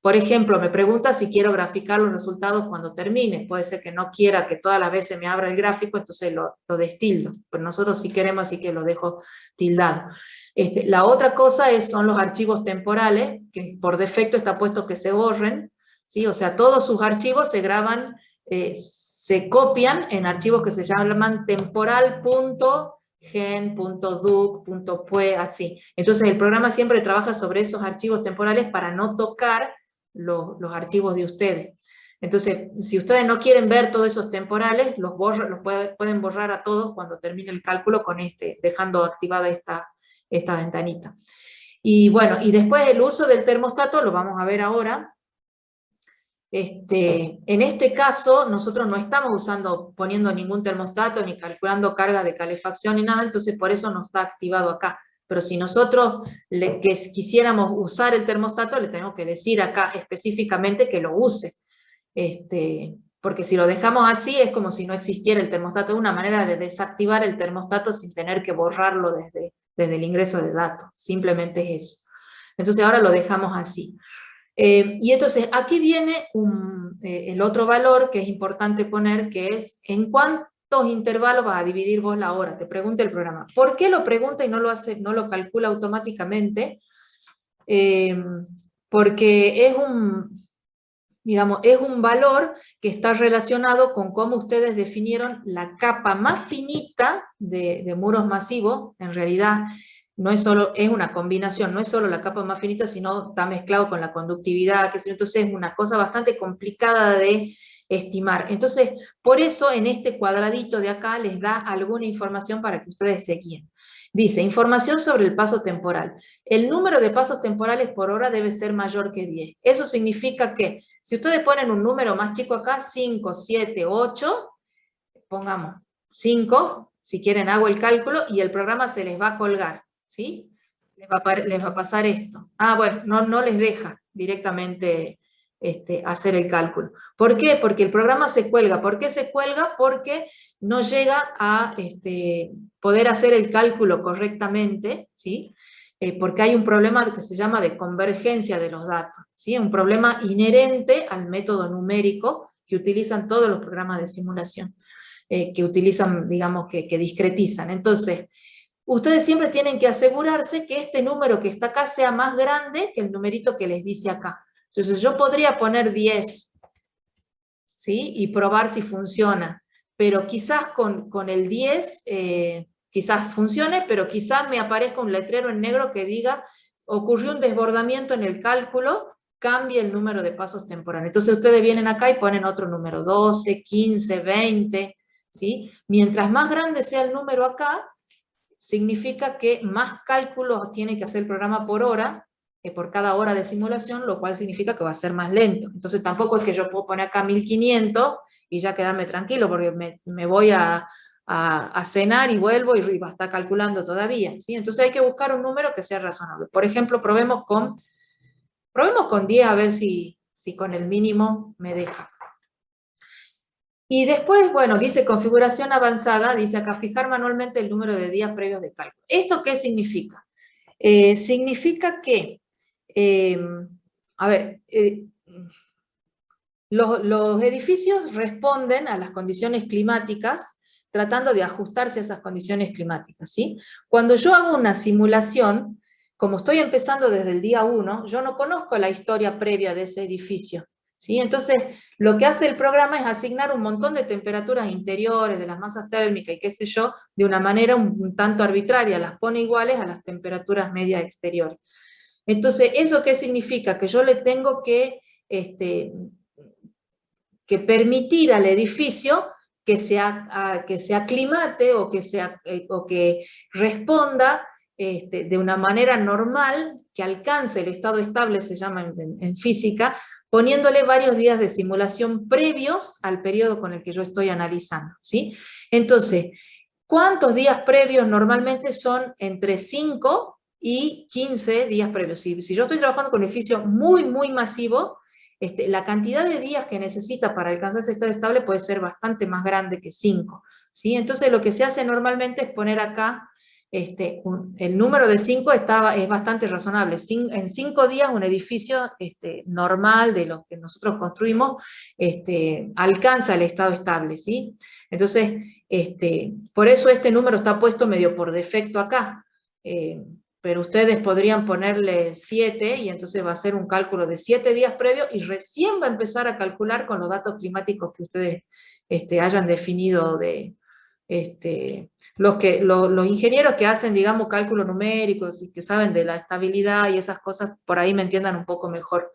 Por ejemplo, me pregunta si quiero graficar los resultados cuando termine. Puede ser que no quiera que todas las veces me abra el gráfico, entonces lo destildo. Pero nosotros sí queremos, así que lo dejo tildado. La otra cosa son los archivos temporales, que por defecto está puesto que se borren, ¿sí? O sea, todos sus archivos se graban, se copian en archivos que se llaman temporal.gen.duc.pue, así. Entonces el programa siempre trabaja sobre esos archivos temporales para no tocar los archivos de ustedes. Entonces, si ustedes no quieren ver todos esos temporales, los pueden borrar a todos cuando termine el cálculo con dejando activada esta ventanita. Y bueno, y después el uso del termostato lo vamos a ver ahora. En este caso, nosotros no estamos poniendo ningún termostato, ni calculando carga de calefacción, ni nada, entonces por eso no está activado acá. Pero si nosotros quisiéramos usar el termostato, le tenemos que decir acá específicamente que lo use. Porque si lo dejamos así, es como si no existiera el termostato. Es una manera de desactivar el termostato sin tener que borrarlo desde el ingreso de datos. Simplemente es eso. Entonces ahora lo dejamos así. Y entonces aquí viene el otro valor que es importante poner, que es en cuántos intervalos vas a dividir vos la hora. Te pregunta el programa. ¿Por qué lo pregunta y no lo calcula automáticamente? Porque es un valor que está relacionado con cómo ustedes definieron la capa más finita de muros masivos. En realidad no es solo, es una combinación, no es solo la capa más finita, sino está mezclado con la conductividad, entonces es una cosa bastante complicada de estimar. Entonces, por eso en este cuadradito de acá les da alguna información para que ustedes se guíen. Dice, información sobre el paso temporal. El número de pasos temporales por hora debe ser mayor que 10. Eso significa que, si ustedes ponen un número más chico acá, 5, 7, 8, pongamos 5, si quieren hago el cálculo, y el programa se les va a colgar, ¿sí? Les va a pasar esto. Ah, bueno, no les deja directamente hacer el cálculo. ¿Por qué? Porque el programa se cuelga. ¿Por qué se cuelga? Porque no llega a poder hacer el cálculo correctamente, ¿sí? Porque hay un problema que se llama de convergencia de los datos, ¿sí? Un problema inherente al método numérico que utilizan todos los programas de simulación, que utilizan, digamos, que discretizan. Entonces, ustedes siempre tienen que asegurarse que este número que está acá sea más grande que el numerito que les dice acá. Entonces yo podría poner 10, ¿sí? Y probar si funciona, pero quizás con el 10 quizás funcione, pero quizás me aparezca un letrero en negro que diga ocurrió un desbordamiento en el cálculo, cambie el número de pasos temporales. Entonces ustedes vienen acá y ponen otro número, 12, 15, 20, ¿sí? Mientras más grande sea el número acá, significa que más cálculos tiene que hacer el programa por hora, por cada hora de simulación, lo cual significa que va a ser más lento. Entonces tampoco es que yo puedo poner acá 1500 y ya quedarme tranquilo, porque me voy a cenar y vuelvo y va a estar calculando todavía, ¿sí? Entonces hay que buscar un número que sea razonable. Por ejemplo, probemos con 10 a ver si con el mínimo me deja. Y después, bueno, dice configuración avanzada, dice acá fijar manualmente el número de días previos de cálculo. ¿Esto qué significa? Significa que, a ver, los edificios responden a las condiciones climáticas tratando de ajustarse a esas condiciones climáticas, ¿sí? Cuando yo hago una simulación, como estoy empezando desde el día 1, yo no conozco la historia previa de ese edificio, ¿sí? Entonces, lo que hace el programa es asignar un montón de temperaturas interiores, de las masas térmicas y qué sé yo, de una manera un tanto arbitraria, las pone iguales a las temperaturas medias exteriores. Entonces, ¿eso qué significa? Que yo le tengo que permitir al edificio que se aclimate o que responda de una manera normal, que alcance el estado estable, se llama en física, poniéndole varios días de simulación previos al periodo con el que yo estoy analizando, ¿sí? Entonces, ¿cuántos días previos? Normalmente son entre 5 y 15 días previos. Si yo estoy trabajando con un edificio muy, muy masivo, la cantidad de días que necesita para alcanzar ese estado estable puede ser bastante más grande que 5, ¿sí? Entonces lo que se hace normalmente es poner acá, el número de 5 es bastante razonable. En 5 días un edificio normal de los que nosotros construimos alcanza el estado estable, ¿sí? Entonces, por eso este número está puesto medio por defecto acá. Pero ustedes podrían ponerle 7 y entonces va a ser un cálculo de 7 días previos y recién va a empezar a calcular con los datos climáticos que ustedes hayan definido los ingenieros que hacen, digamos, cálculos numéricos y que saben de la estabilidad y esas cosas, por ahí me entiendan un poco mejor.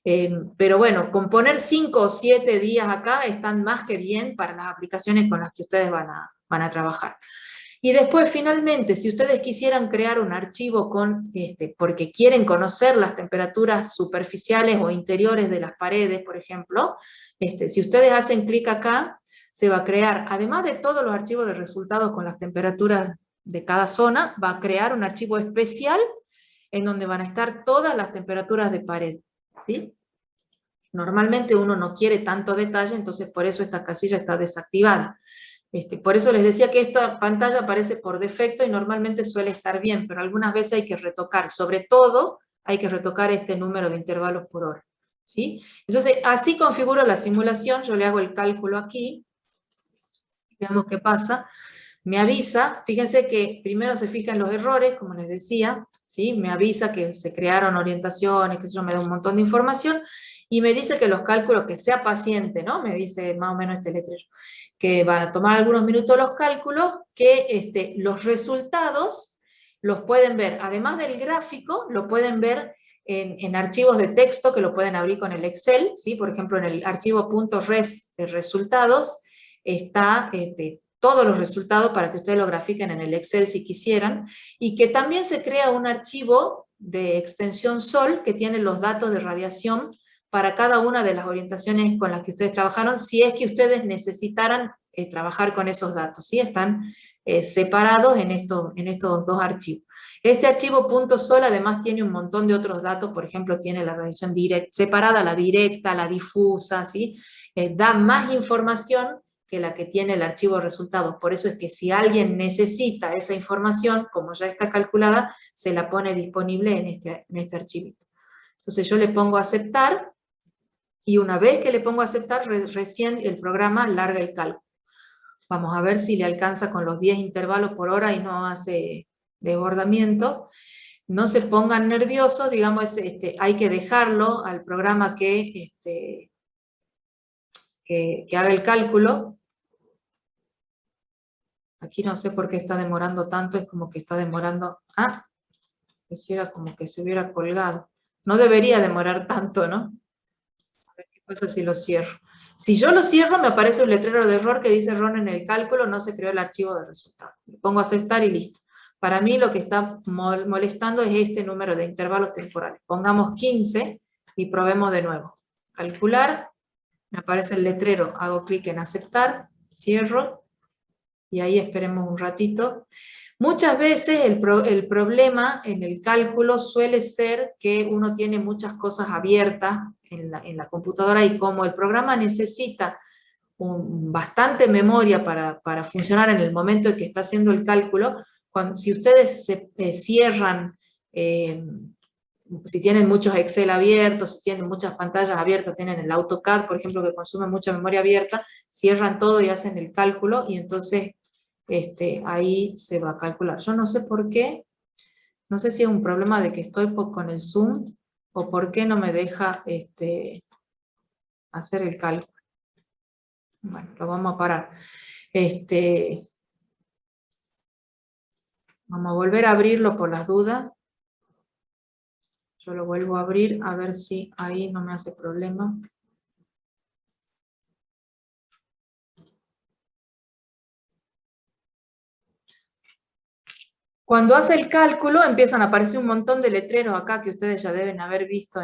Pero bueno, con poner 5 o 7 días acá están más que bien para las aplicaciones con las que ustedes van a trabajar. Y después, finalmente, si ustedes quisieran crear un archivo porque quieren conocer las temperaturas superficiales o interiores de las paredes, por ejemplo, si ustedes hacen clic acá, se va a crear, además de todos los archivos de resultados con las temperaturas de cada zona, va a crear un archivo especial en donde van a estar todas las temperaturas de pared, ¿sí? Normalmente uno no quiere tanto detalle, entonces por eso esta casilla está desactivada. Por eso les decía que esta pantalla aparece por defecto y normalmente suele estar bien, pero algunas veces hay que retocar, sobre todo hay que retocar este número de intervalos por hora, ¿sí? Entonces así configuro la simulación, yo le hago el cálculo aquí, veamos qué pasa, me avisa, fíjense que primero se fija en los errores, como les decía, ¿sí? Me avisa que se crearon orientaciones, que eso me da un montón de información, y me dice que los cálculos, que sea paciente, ¿no? Me dice más o menos este letrero, que van a tomar algunos minutos los cálculos, que los resultados los pueden ver, además del gráfico, lo pueden ver en archivos de texto que lo pueden abrir con el Excel, ¿sí? Por ejemplo, en el archivo .res de resultados está todos los resultados para que ustedes lo grafiquen en el Excel si quisieran, y que también se crea un archivo de extensión Sol que tiene los datos de radiación para cada una de las orientaciones con las que ustedes trabajaron, si es que ustedes necesitaran trabajar con esos datos, ¿sí? Están separados en estos dos archivos. Este archivo .sol además tiene un montón de otros datos, por ejemplo, tiene la radiación separada, la directa, la difusa, ¿sí? Da más información que la que tiene el archivo de resultados. Por eso es que si alguien necesita esa información, como ya está calculada, se la pone disponible en este archivito. Entonces yo le pongo aceptar, y una vez que le pongo aceptar, recién el programa larga el cálculo. Vamos a ver si le alcanza con los 10 intervalos por hora y no hace desbordamiento. No se pongan nerviosos, digamos, hay que dejarlo al programa que haga el cálculo. Aquí no sé por qué está demorando tanto, es como que está demorando... Quisiera como que se hubiera colgado. No debería demorar tanto, ¿no? A ver qué pasa si lo cierro. Si yo lo cierro, me aparece un letrero de error que dice error en el cálculo, no se creó el archivo de resultados. Le pongo aceptar y listo. Para mí lo que está molestando es este número de intervalos temporales. Pongamos 15 y probemos de nuevo. Calcular, me aparece el letrero, hago clic en aceptar, cierro, y ahí esperemos un ratito. Muchas veces el problema en el cálculo suele ser que uno tiene muchas cosas abiertas en la computadora, y como el programa necesita bastante memoria para funcionar en el momento en que está haciendo el cálculo, si ustedes cierran, si tienen muchos Excel abiertos, si tienen muchas pantallas abiertas, tienen el AutoCAD, por ejemplo, que consume mucha memoria abierta, cierran todo y hacen el cálculo, y entonces ahí se va a calcular. Yo no sé por qué, no sé si es un problema de que estoy con el Zoom, o por qué no me deja hacer el cálculo. Bueno, lo vamos a parar. Vamos a volver a abrirlo por las dudas. Yo lo vuelvo a abrir, a ver si ahí no me hace problema. Cuando hace el cálculo empiezan a aparecer un montón de letreros acá que ustedes ya deben haber visto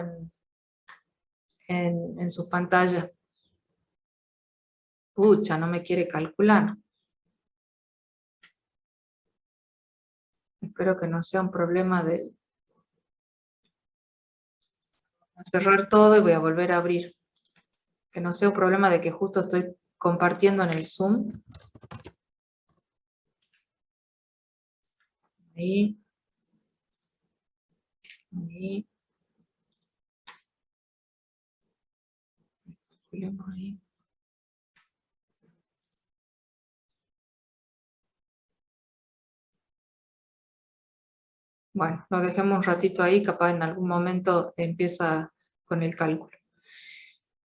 en sus pantallas. Pucha, no me quiere calcular. Espero que no sea un problema de... Voy a cerrar todo y voy a volver a abrir. Que no sea un problema de que justo estoy compartiendo en el Zoom. Ahí. Ahí. Ahí. Bueno, lo dejemos un ratito ahí, capaz en algún momento empieza con el cálculo.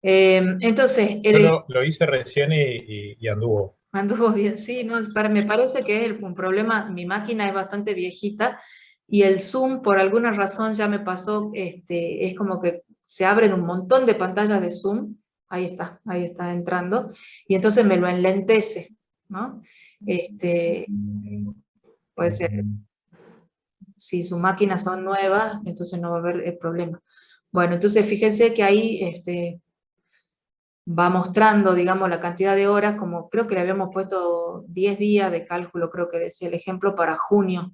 Entonces... Lo hice recién y anduvo. Anduvo bien, sí, no, me parece que es un problema, mi máquina es bastante viejita, y el Zoom por alguna razón ya me pasó, es como que se abren un montón de pantallas de Zoom, ahí está entrando, y entonces me lo enlentece, ¿no? Puede ser, si sus máquinas son nuevas, entonces no va a haber el problema. Bueno, entonces fíjense que ahí va mostrando, digamos, la cantidad de horas, como creo que le habíamos puesto 10 días de cálculo, creo que decía el ejemplo, para junio,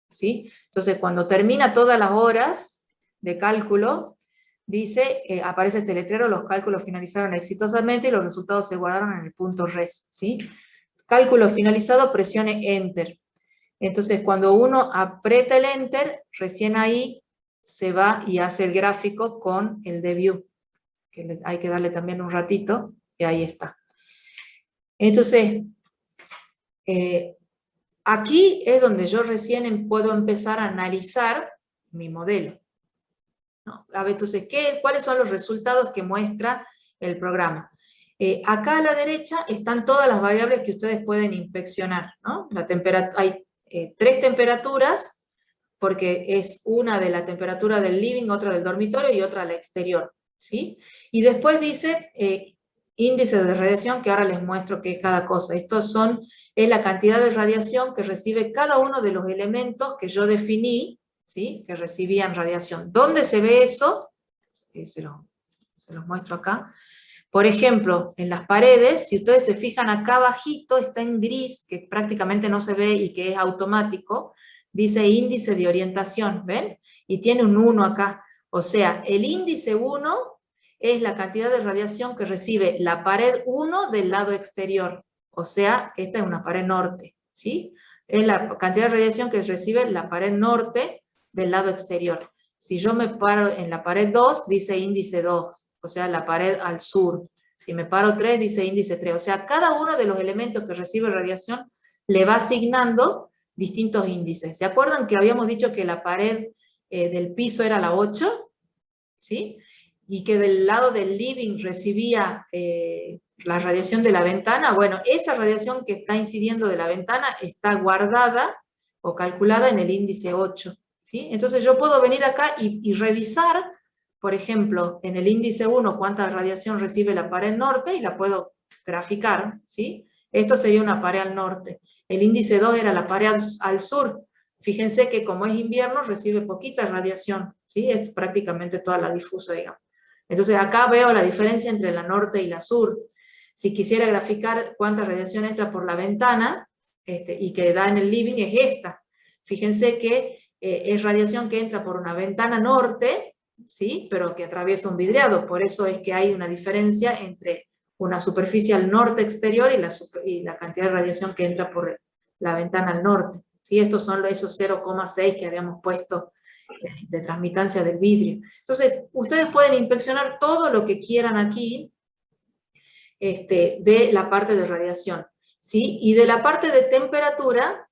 ¿sí? Entonces, cuando termina todas las horas de cálculo, dice, aparece este letrero, los cálculos finalizaron exitosamente y los resultados se guardaron en el punto res, ¿sí? Cálculo finalizado, presione Enter. Entonces, cuando uno aprieta el Enter, recién ahí se va y hace el gráfico con el debut, que hay que darle también un ratito, y ahí está. Entonces, aquí es donde yo recién puedo empezar a analizar mi modelo, ¿no? A ver, entonces, ¿cuáles son los resultados que muestra el programa? Acá a la derecha están todas las variables que ustedes pueden inspeccionar, ¿no? Hay 3 temperaturas, porque es una de la temperatura del living, otra del dormitorio y otra la exterior, ¿sí? Y después dice índice de radiación, que ahora les muestro qué es cada cosa. Es la cantidad de radiación que recibe cada uno de los elementos que yo definí, ¿sí? Que recibían radiación. ¿Dónde se ve eso? Se los muestro acá. Por ejemplo, en las paredes, si ustedes se fijan acá abajito, está en gris, que prácticamente no se ve y que es automático, dice índice de orientación, ¿ven? Y tiene un 1 acá. O sea, el índice 1 es la cantidad de radiación que recibe la pared 1 del lado exterior. O sea, esta es una pared norte, ¿sí? Es la cantidad de radiación que recibe la pared norte del lado exterior. Si yo me paro en la pared 2, dice índice 2. O sea, la pared al sur. Si me paro 3, dice índice 3. O sea, cada uno de los elementos que recibe radiación le va asignando distintos índices. ¿Se acuerdan que habíamos dicho que la pared del piso era la 8? ¿Sí? Y que del lado del living recibía la radiación de la ventana. Bueno, esa radiación que está incidiendo de la ventana está guardada o calculada en el índice 8. ¿Sí? Entonces yo puedo venir acá y revisar, por ejemplo, en el índice 1 cuánta radiación recibe la pared norte y la puedo graficar, ¿sí? Esto sería una pared al norte. El índice 2 era la pared al sur. Fíjense que como es invierno recibe poquita radiación, ¿sí? Es prácticamente toda la difusa, digamos. Entonces acá veo la diferencia entre la norte y la sur. Si quisiera graficar cuánta radiación entra por la ventana y que da en el living, es esta. Fíjense que es radiación que entra por una ventana norte, ¿sí? Pero que atraviesa un vidriado. Por eso es que hay una diferencia entre una superficie al norte exterior y la cantidad de radiación que entra por la ventana al norte. ¿Sí? Estos son esos 0,6 que habíamos puesto de transmitancia del vidrio. Entonces, ustedes pueden inspeccionar todo lo que quieran aquí de la parte de radiación, ¿sí? Y de la parte de temperatura,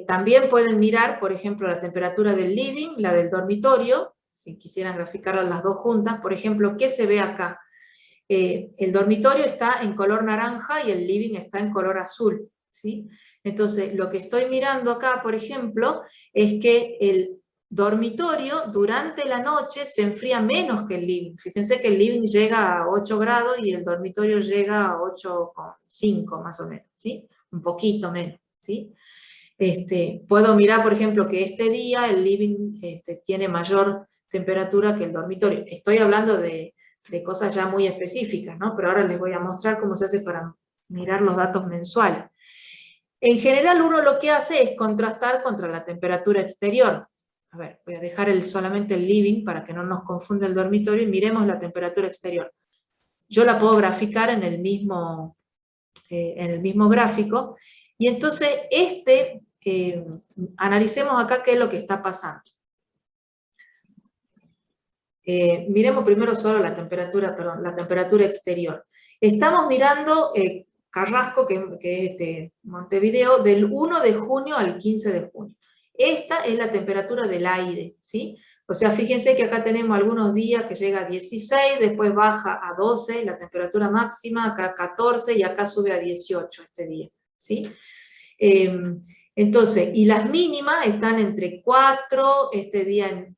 también pueden mirar, por ejemplo, la temperatura del living, la del dormitorio, si quisieran graficar las dos juntas. Por ejemplo, ¿qué se ve acá? El dormitorio está en color naranja y el living está en color azul, ¿sí? Entonces, lo que estoy mirando acá, por ejemplo, es que el dormitorio durante la noche se enfría menos que el living. Fíjense que el living llega a 8 grados y el dormitorio llega a 8,5 más o menos, ¿sí? Un poquito menos, ¿sí? Puedo mirar, por ejemplo, que este día el living tiene mayor temperatura que el dormitorio. Estoy hablando de cosas ya muy específicas, ¿no? Pero ahora les voy a mostrar cómo se hace para mirar los datos mensuales. En general, uno lo que hace es contrastar contra la temperatura exterior. A ver, voy a dejar solamente el living para que no nos confunda el dormitorio y miremos la temperatura exterior. Yo la puedo graficar en el mismo gráfico. Y entonces, analicemos acá qué es lo que está pasando. Miremos primero solo la temperatura exterior. Estamos mirando Carrasco, que es de Montevideo, del 1 de junio al 15 de junio. Esta es la temperatura del aire, ¿sí? O sea, fíjense que acá tenemos algunos días que llega a 16, después baja a 12, la temperatura máxima, acá 14 y acá sube a 18 este día, ¿sí? Entonces, y las mínimas están entre 4, este día en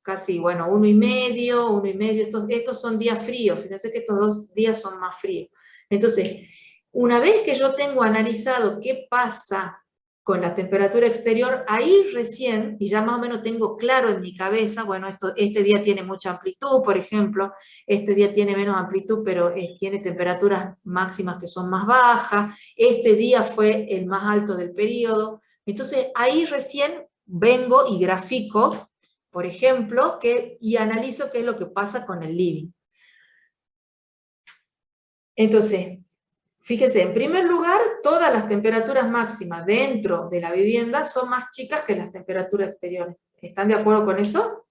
casi, bueno, 1,5, estos son días fríos, fíjense que estos 2 días son más fríos. Entonces, una vez que yo tengo analizado qué pasa con la temperatura exterior, ahí recién, y ya más o menos tengo claro en mi cabeza, bueno, este día tiene mucha amplitud, por ejemplo, este día tiene menos amplitud, pero tiene temperaturas máximas que son más bajas, este día fue el más alto del periodo, entonces ahí recién vengo y grafico, por ejemplo, y analizo qué es lo que pasa con el living. Entonces, fíjense, en primer lugar, todas las temperaturas máximas dentro de la vivienda son más chicas que las temperaturas exteriores. ¿Están de acuerdo con eso?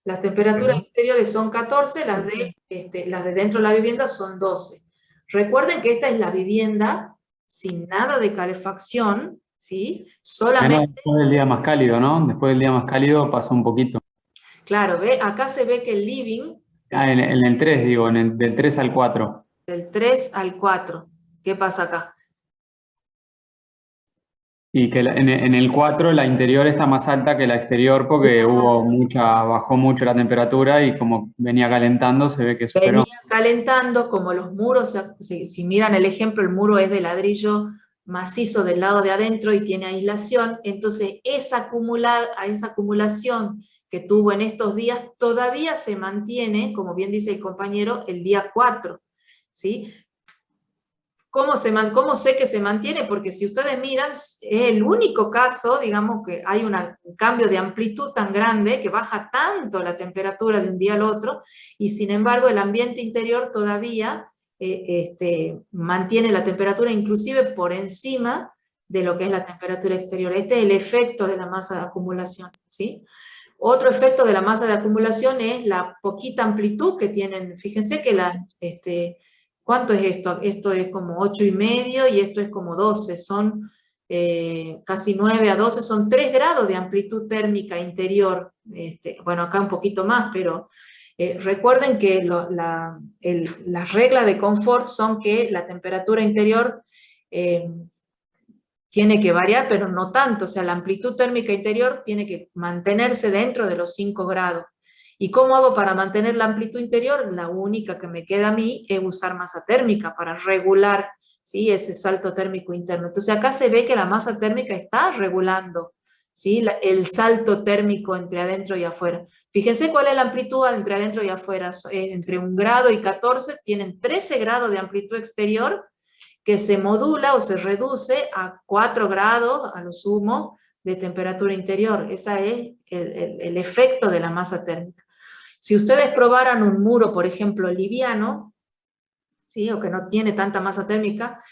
Las temperaturas exteriores son 14, las de dentro de la vivienda son 12. Recuerden que esta es la vivienda sin nada de calefacción, ¿sí? Solamente... Después del día más cálido, ¿no? Después del día más cálido pasa un poquito. Claro, acá se ve que el living... En el 3, digo, del 3 al 4. Del 3 al 4. ¿Qué pasa acá? Y que en el 4 la interior está más alta que la exterior porque bajó mucho la temperatura y como venía calentando se ve que superó. Venía calentando, como los muros, si miran el ejemplo, el muro es de ladrillo macizo del lado de adentro y tiene aislación, entonces esa acumulación que tuvo en estos días todavía se mantiene, como bien dice el compañero, el día 4, ¿sí? ¿Cómo sé que se mantiene? Porque si ustedes miran, es el único caso, digamos, que hay un cambio de amplitud tan grande, que baja tanto la temperatura de un día al otro, y sin embargo el ambiente interior todavía mantiene la temperatura inclusive por encima de lo que es la temperatura exterior. Este es el efecto de la masa de acumulación, ¿sí? Otro efecto de la masa de acumulación es la poquita amplitud que tienen. Fíjense que ¿cuánto es esto? Esto es como 8,5 y esto es como 12, son casi 9 a 12, son 3 grados de amplitud térmica interior. Bueno, acá un poquito más, pero recuerden que las reglas de confort son que la temperatura interior tiene que variar, pero no tanto, o sea, la amplitud térmica interior tiene que mantenerse dentro de los 5 grados. ¿Y cómo hago para mantener la amplitud interior? La única que me queda a mí es usar masa térmica para regular, ¿sí?, ese salto térmico interno. Entonces acá se ve que la masa térmica está regulando, ¿sí?, el salto térmico entre adentro y afuera. Fíjense cuál es la amplitud entre adentro y afuera. Entre 1 grado y 14 tienen 13 grados de amplitud exterior, que se modula o se reduce a 4 grados a lo sumo de temperatura interior. Ese es el efecto de la masa térmica. Si ustedes probaran un muro, por ejemplo, liviano, ¿sí?, o que no tiene tanta masa térmica,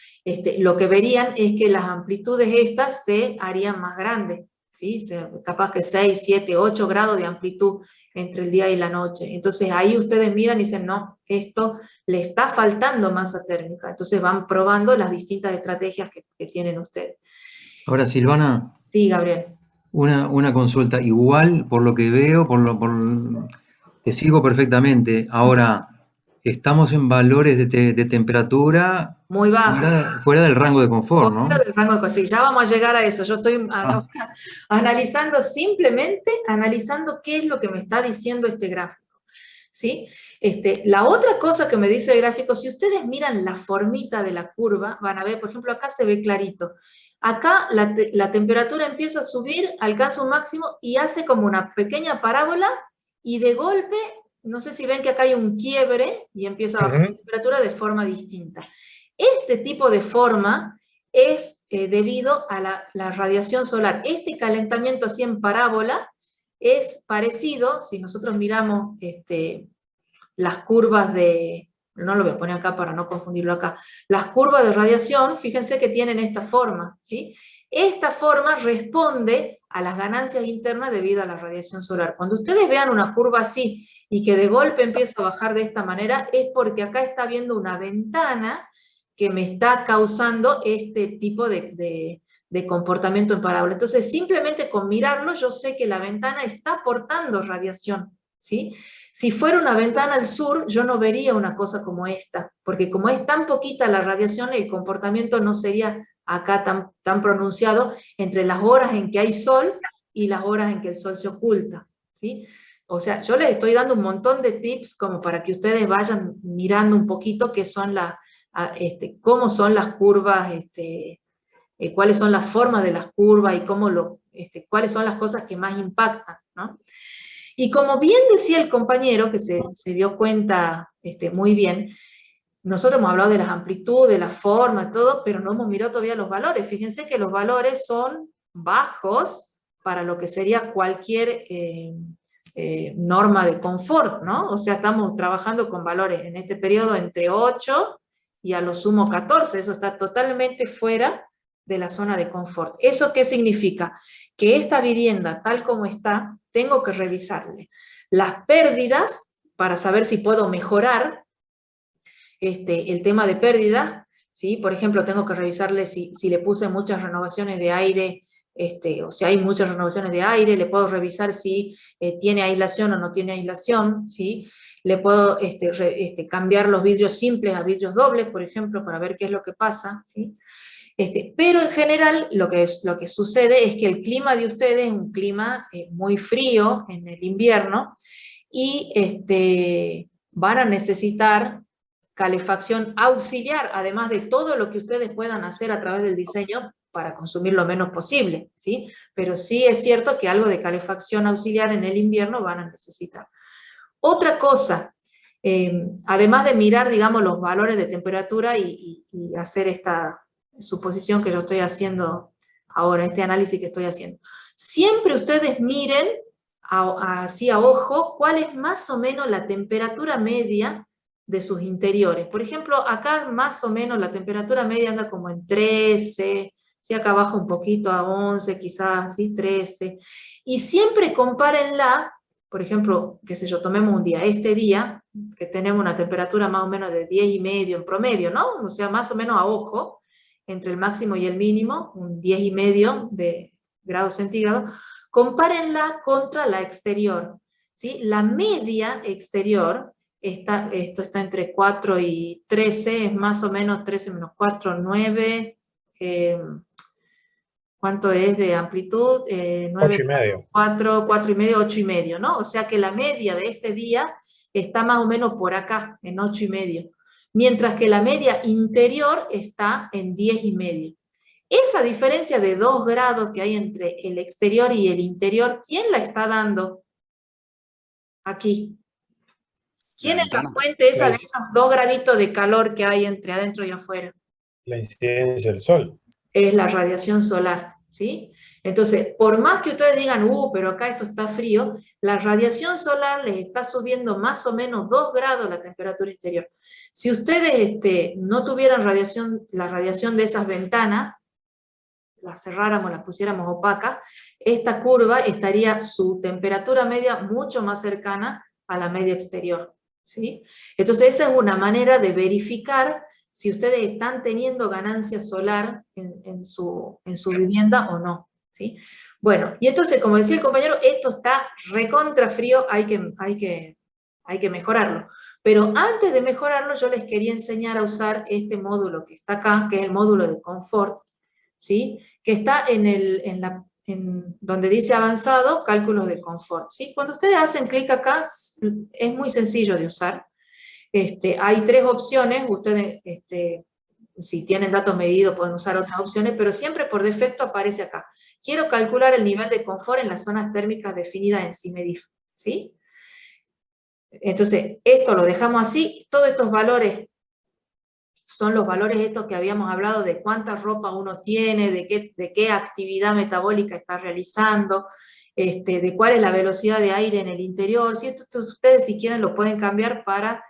lo que verían es que las amplitudes estas se harían más grandes, ¿sí?, capaz que 6, 7, 8 grados de amplitud entre el día y la noche. Entonces ahí ustedes miran y dicen, no, esto le está faltando masa térmica. Entonces van probando las distintas estrategias que tienen ustedes. Ahora, Silvana. Sí, Gabriel. Una consulta. Igual, por lo que veo, te sigo perfectamente. Ahora, estamos en valores de temperatura muy bajo. Fuera del rango de confort, ¿no? Fuera del rango de confort, sí, ya vamos a llegar a eso. Yo estoy simplemente analizando qué es lo que me está diciendo este gráfico, ¿sí? La otra cosa que me dice el gráfico, si ustedes miran la formita de la curva, van a ver, por ejemplo, acá se ve clarito. Acá la temperatura empieza a subir, alcanza un máximo y hace como una pequeña parábola y de golpe, no sé si ven que acá hay un quiebre y empieza a bajar la temperatura de forma distinta. Este tipo de forma es debido a la radiación solar. Este calentamiento así en parábola es parecido, si nosotros miramos las curvas de, no lo voy a poner acá para no confundirlo acá, las curvas de radiación, fíjense que tienen esta forma, ¿sí? Esta forma responde a las ganancias internas debido a la radiación solar. Cuando ustedes vean una curva así y que de golpe empieza a bajar de esta manera, es porque acá está habiendo una ventana que me está causando este tipo de comportamiento en parábola. Entonces, simplemente con mirarlo, yo sé que la ventana está aportando radiación, ¿sí? Si fuera una ventana al sur, yo no vería una cosa como esta, porque como es tan poquita la radiación, el comportamiento no sería acá tan pronunciado entre las horas en que hay sol y las horas en que el sol se oculta, ¿sí? O sea, yo les estoy dando un montón de tips como para que ustedes vayan mirando un poquito qué son cómo son las curvas, cuáles son las formas de las curvas y cuáles son las cosas que más impactan, ¿no? Y como bien decía el compañero, que se dio cuenta muy bien, nosotros hemos hablado de las amplitudes, de la forma, todo, pero no hemos mirado todavía los valores. Fíjense que los valores son bajos para lo que sería cualquier norma de confort, ¿no? O sea, estamos trabajando con valores en este periodo entre 8 y a lo sumo 14, eso está totalmente fuera de la zona de confort. ¿Eso qué significa? Que esta vivienda, tal como está, tengo que revisarle las pérdidas para saber si puedo mejorar el tema de pérdidas, ¿sí? Por ejemplo, tengo que revisarle si le puse muchas renovaciones de aire, o si hay muchas renovaciones de aire, le puedo revisar si tiene aislación o no tiene aislación, ¿sí? Le puedo cambiar los vidrios simples a vidrios dobles, por ejemplo, para ver qué es lo que pasa, ¿sí? Pero en general lo que sucede es que el clima de ustedes es un clima muy frío en el invierno y van a necesitar calefacción auxiliar, además de todo lo que ustedes puedan hacer a través del diseño para consumir lo menos posible, ¿sí? Pero sí es cierto que algo de calefacción auxiliar en el invierno van a necesitar. Otra cosa, además de mirar, digamos, los valores de temperatura y hacer esta suposición que yo estoy haciendo ahora, este análisis que estoy haciendo, siempre ustedes miren así a ojo cuál es más o menos la temperatura media de sus interiores. Por ejemplo, acá más o menos la temperatura media anda como en 13, si acá baja un poquito a 11, quizás, ¿sí? 13. Y siempre compárenla, por ejemplo, qué sé yo, tomemos un día, este día, que tenemos una temperatura más o menos de 10,5 en promedio, ¿no? O sea, más o menos a ojo, entre el máximo y el mínimo, un 10,5 de grados centígrados, compárenla contra la exterior, ¿sí? La media exterior, esto está entre 4 y 13, es más o menos 13 menos 4, 9, ¿cuánto es de amplitud? 9, 8,5. 4, 4,5, 8,5, ¿no? O sea que la media de este día está más o menos por acá, en 8,5, mientras que la media interior está en 10,5. Esa diferencia de 2 grados que hay entre el exterior y el interior, ¿quién la está dando? Aquí. ¿Quién es la fuente esa de esos 2 graditos de calor que hay entre adentro y afuera? La incidencia del sol. Es la radiación solar, ¿sí? Entonces, por más que ustedes digan, pero acá esto está frío, la radiación solar les está subiendo más o menos 2 grados la temperatura interior. Si ustedes no tuvieran la radiación de esas ventanas, las cerráramos, las pusiéramos opacas, esta curva estaría su temperatura media mucho más cercana a la media exterior, ¿sí? Entonces esa es una manera de verificar si ustedes están teniendo ganancia solar en su vivienda o no, ¿sí? Bueno, y entonces, como decía el compañero, esto está recontra frío, hay que mejorarlo. Pero antes de mejorarlo, yo les quería enseñar a usar este módulo que está acá, que es el módulo de confort, ¿sí? Que está en donde dice avanzado, cálculos de confort, ¿sí? Cuando ustedes hacen clic acá, es muy sencillo de usar. Hay 3 opciones, ustedes, si tienen datos medidos, pueden usar otras opciones, pero siempre por defecto aparece acá. Quiero calcular el nivel de confort en las zonas térmicas definidas en CIMEDIF, ¿sí? Entonces, esto lo dejamos así, todos estos valores son los valores estos que habíamos hablado de cuánta ropa uno tiene, de qué actividad metabólica está realizando, de cuál es la velocidad de aire en el interior. Si esto ustedes si quieren lo pueden cambiar para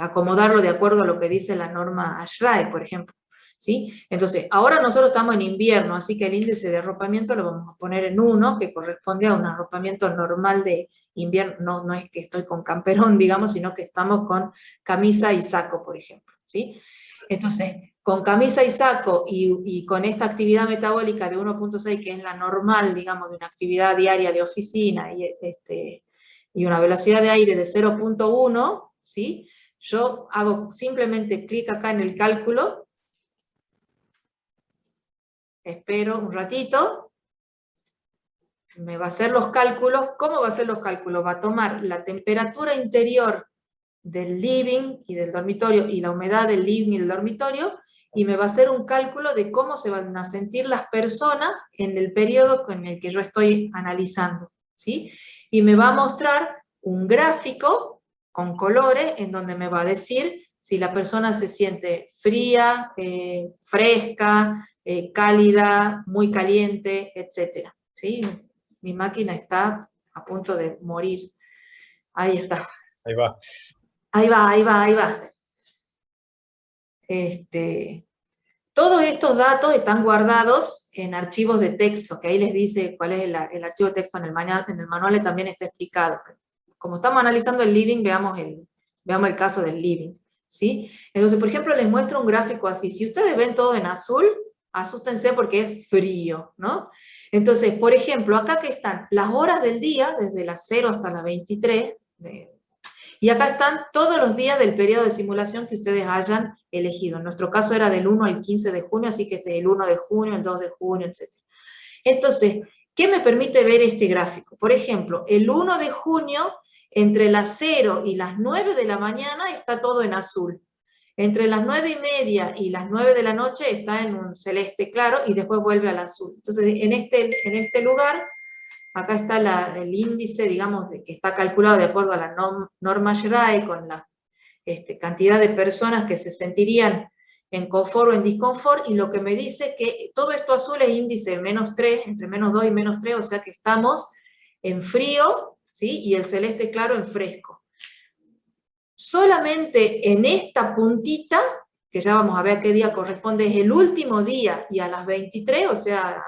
acomodarlo de acuerdo a lo que dice la norma ASHRAE, por ejemplo, ¿sí? Entonces, ahora nosotros estamos en invierno, así que el índice de arropamiento lo vamos a poner en 1, que corresponde a un arropamiento normal de invierno. No es que estoy con camperón, digamos, sino que estamos con camisa y saco, por ejemplo, ¿sí? Entonces, con camisa y saco y con esta actividad metabólica de 1.6, que es la normal, digamos, de una actividad diaria de oficina, y una velocidad de aire de 0.1, ¿sí? Yo hago simplemente clic acá en el cálculo, espero un ratito, me va a hacer los cálculos. ¿Cómo va a hacer los cálculos? Va a tomar la temperatura interior del living y del dormitorio y la humedad del living y del dormitorio, y me va a hacer un cálculo de cómo se van a sentir las personas en el periodo en el que yo estoy analizando, ¿sí? Y me va a mostrar un gráfico con colores en donde me va a decir si la persona se siente fría, fresca, cálida, muy caliente, etc. ¿Sí? Mi máquina está a punto de morir. Ahí está. Ahí va. Ahí va, ahí va, ahí va. Todos estos datos están guardados en archivos de texto, que ahí les dice cuál es el archivo de texto en el manual también está explicado. Como estamos analizando el living, veamos el caso del living, ¿sí? Entonces, por ejemplo, les muestro un gráfico así. Si ustedes ven todo en azul, asústense porque es frío, ¿no? Entonces, por ejemplo, acá que están las horas del día, desde las 0 hasta las 23, Y acá están todos los días del periodo de simulación que ustedes hayan elegido. En nuestro caso era del 1 al 15 de junio, así que este es el 1 de junio, el 2 de junio, etc. Entonces, ¿qué me permite ver este gráfico? Por ejemplo, el 1 de junio, entre las 0 y las 9 de la mañana está todo en azul. Entre las 9:30 y las 9 de la noche está en un celeste claro y después vuelve al azul. Entonces, en este lugar, acá está el índice, digamos, que está calculado de acuerdo a la norma SRAE, con la cantidad de personas que se sentirían en confort o en disconfort, y lo que me dice que todo esto azul es índice -3, entre -2 y -3, o sea que estamos en frío, ¿sí? Y el celeste claro en fresco. Solamente en esta puntita, que ya vamos a ver a qué día corresponde, es el último día, y a las 23, o sea,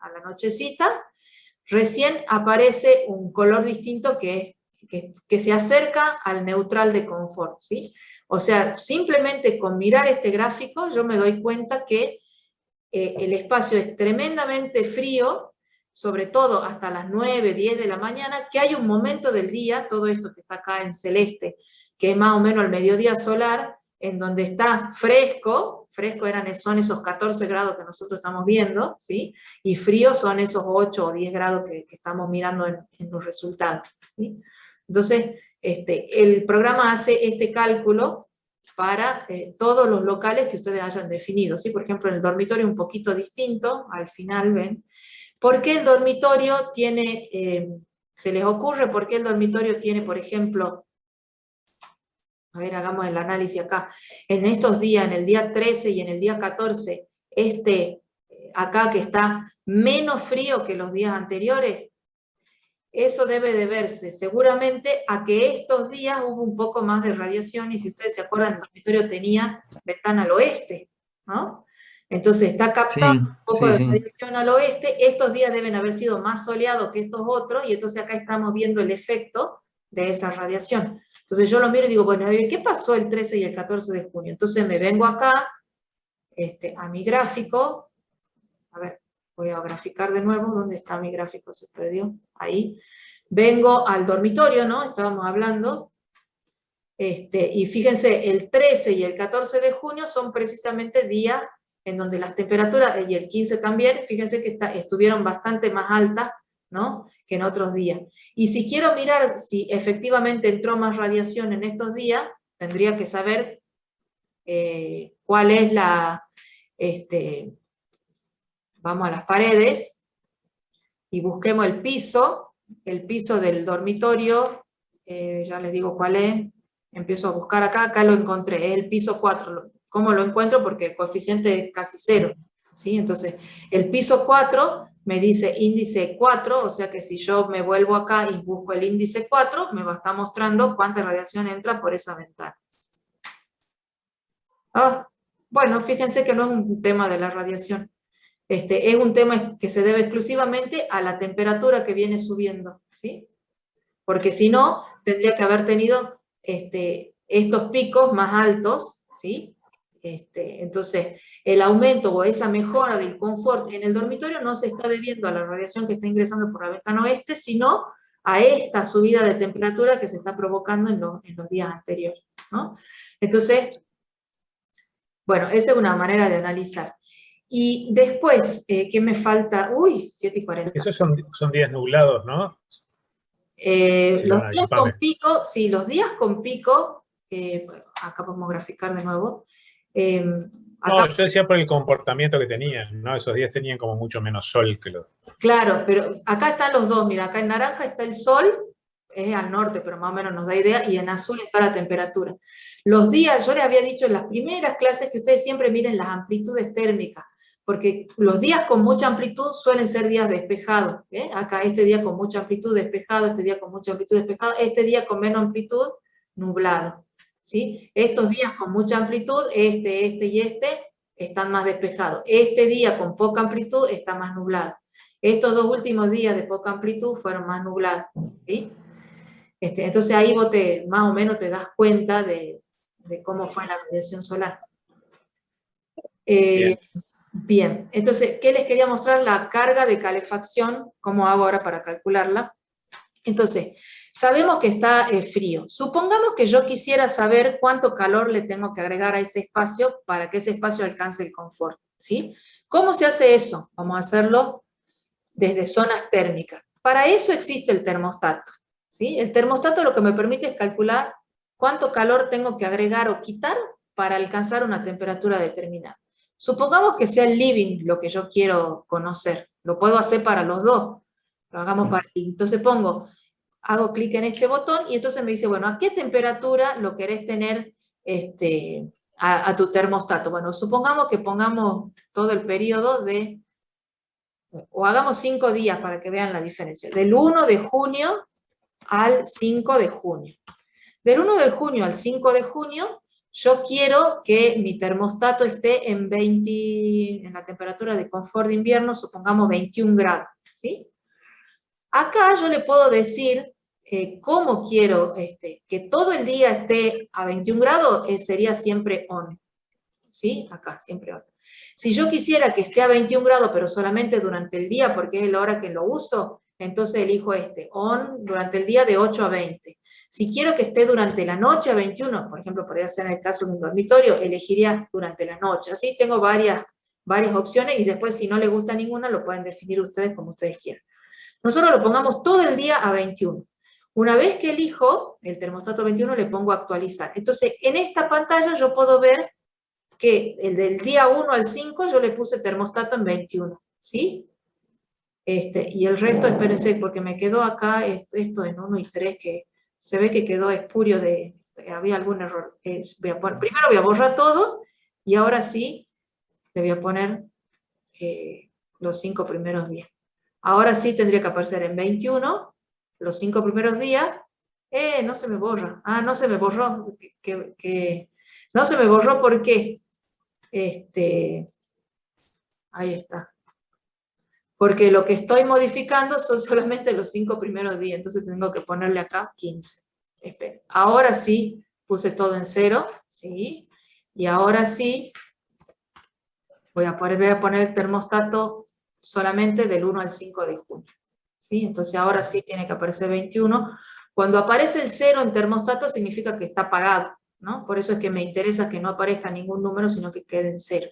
a la nochecita, recién aparece un color distinto que se acerca al neutral de confort, ¿sí? O sea, simplemente con mirar este gráfico yo me doy cuenta que el espacio es tremendamente frío, sobre todo hasta las 9, 10 de la mañana, que hay un momento del día, todo esto que está acá en celeste, que es más o menos el mediodía solar, en donde está fresco son esos 14 grados que nosotros estamos viendo, ¿sí? Y frío son esos 8 o 10 grados que estamos mirando en los resultados, ¿sí? Entonces, el programa hace este cálculo para todos los locales que ustedes hayan definido, ¿sí? Por ejemplo, en el dormitorio un poquito distinto, al final, ¿ven? ¿Por qué el dormitorio tiene, se les ocurre por qué el dormitorio tiene, por ejemplo, a ver, hagamos el análisis acá, en estos días, en el día 13 y en el día 14, acá que está menos frío que los días anteriores? Eso debe de verse seguramente a que estos días hubo un poco más de radiación, y si ustedes se acuerdan, el dormitorio tenía ventana al oeste, ¿no? Entonces está captando un poco de radiación al oeste. Estos días deben haber sido más soleados que estos otros, y entonces acá estamos viendo el efecto de esa radiación. Entonces yo lo miro y digo, bueno, ¿qué pasó el 13 y el 14 de junio? Entonces me vengo acá, a mi gráfico, a ver, voy a graficar de nuevo. ¿Dónde está mi gráfico? Se perdió. Ahí. Vengo al dormitorio, ¿no? Estábamos hablando. Y fíjense, el 13 y el 14 de junio son precisamente días en donde las temperaturas, y el 15 también, fíjense que estuvieron bastante más altas, ¿no? Que en otros días. Y si quiero mirar si efectivamente entró más radiación en estos días, tendría que saber cuál es vamos a las paredes y busquemos el piso del dormitorio, ya les digo cuál es, empiezo a buscar acá lo encontré, es el piso 4, ¿cómo lo encuentro? Porque el coeficiente es casi 0, ¿sí? Entonces, el piso 4 me dice índice 4, o sea que si yo me vuelvo acá y busco el índice 4, me va a estar mostrando cuánta radiación entra por esa ventana. Bueno, fíjense que no es un tema de la radiación. Es un tema que se debe exclusivamente a la temperatura que viene subiendo, ¿sí? Porque si no, tendría que haber tenido estos picos más altos, ¿sí? Entonces, el aumento o esa mejora del confort en el dormitorio no se está debiendo a la radiación que está ingresando por la ventana oeste, sino a esta subida de temperatura que se está provocando en los días anteriores, ¿no? Entonces, bueno, esa es una manera de analizar. Y después, ¿qué me falta? Uy, 7:40. Esos son días nublados, ¿no? Los días con pico, sí, los días con pico, bueno, acá podemos graficar de nuevo. No, yo decía por el comportamiento que tenían, ¿no? Esos días tenían como mucho menos sol que los... Claro, pero acá están los dos, mira, acá en naranja está el sol, es al norte, pero más o menos nos da idea, y en azul está la temperatura. Los días, yo les había dicho en las primeras clases que ustedes siempre miren las amplitudes térmicas, porque los días con mucha amplitud suelen ser días despejados, ¿eh? Acá este día con mucha amplitud despejado, este día con mucha amplitud despejado, este día con menos amplitud nublado, ¿sí? Estos días con mucha amplitud, y están más despejados. Este día con poca amplitud está más nublado. Estos dos últimos días de poca amplitud fueron más nublados, ¿sí? Entonces ahí vos más o menos te das cuenta de cómo fue la radiación solar. Bien, entonces, ¿qué les quería mostrar? La carga de calefacción, cómo hago ahora para calcularla. Entonces, sabemos que está frío. Supongamos que yo quisiera saber cuánto calor le tengo que agregar a ese espacio para que ese espacio alcance el confort, ¿sí? ¿Cómo se hace eso? Vamos a hacerlo desde zonas térmicas. Para eso existe el termostato, ¿sí? El termostato lo que me permite es calcular cuánto calor tengo que agregar o quitar para alcanzar una temperatura determinada. Supongamos que sea el living lo que yo quiero conocer. Lo puedo hacer para los dos. Lo hagamos para... Entonces hago clic en este botón y entonces me dice, bueno, ¿a qué temperatura lo querés tener a tu termostato? Bueno, supongamos que pongamos todo el periodo de... O hagamos 5 días para que vean la diferencia. Del 1 de junio al 5 de junio. Del 1 de junio al 5 de junio, yo quiero que mi termostato esté en la temperatura de confort de invierno, supongamos 21 grados, ¿sí? Acá yo le puedo decir cómo quiero que todo el día esté a 21 grados, sería siempre on, ¿sí? Acá, siempre on. Si yo quisiera que esté a 21 grados, pero solamente durante el día, porque es la hora que lo uso, entonces elijo on durante el día de 8 a 20. Si quiero que esté durante la noche a 21, por ejemplo, podría ser en el caso de un dormitorio, elegiría durante la noche. Así tengo varias opciones y después si no les gusta ninguna, lo pueden definir ustedes como ustedes quieran. Nosotros lo pongamos todo el día a 21. Una vez que elijo el termostato 21, le pongo actualizar. Entonces, en esta pantalla yo puedo ver que el del día 1 al 5 yo le puse termostato en 21, ¿sí? Y el resto, espérense, porque me quedó acá esto en 1 y 3, que se ve que quedó espurio había algún error. Primero voy a borrar todo, y ahora sí le voy a poner los 5 primeros días. Ahora sí tendría que aparecer en 21, los 5 primeros días. No se me borra. Ah, no se me borró. No se me borró, ¿por qué? Ahí está. Porque lo que estoy modificando son solamente los 5 primeros días, entonces tengo que ponerle acá 15. Espera. Ahora sí puse todo en 0, ¿sí? Y ahora sí voy a poner el termostato solamente del 1 al 5 de junio, ¿sí? Entonces ahora sí tiene que aparecer 21. Cuando aparece el 0 en termostato significa que está apagado, ¿no? Por eso es que me interesa que no aparezca ningún número, sino que quede en 0.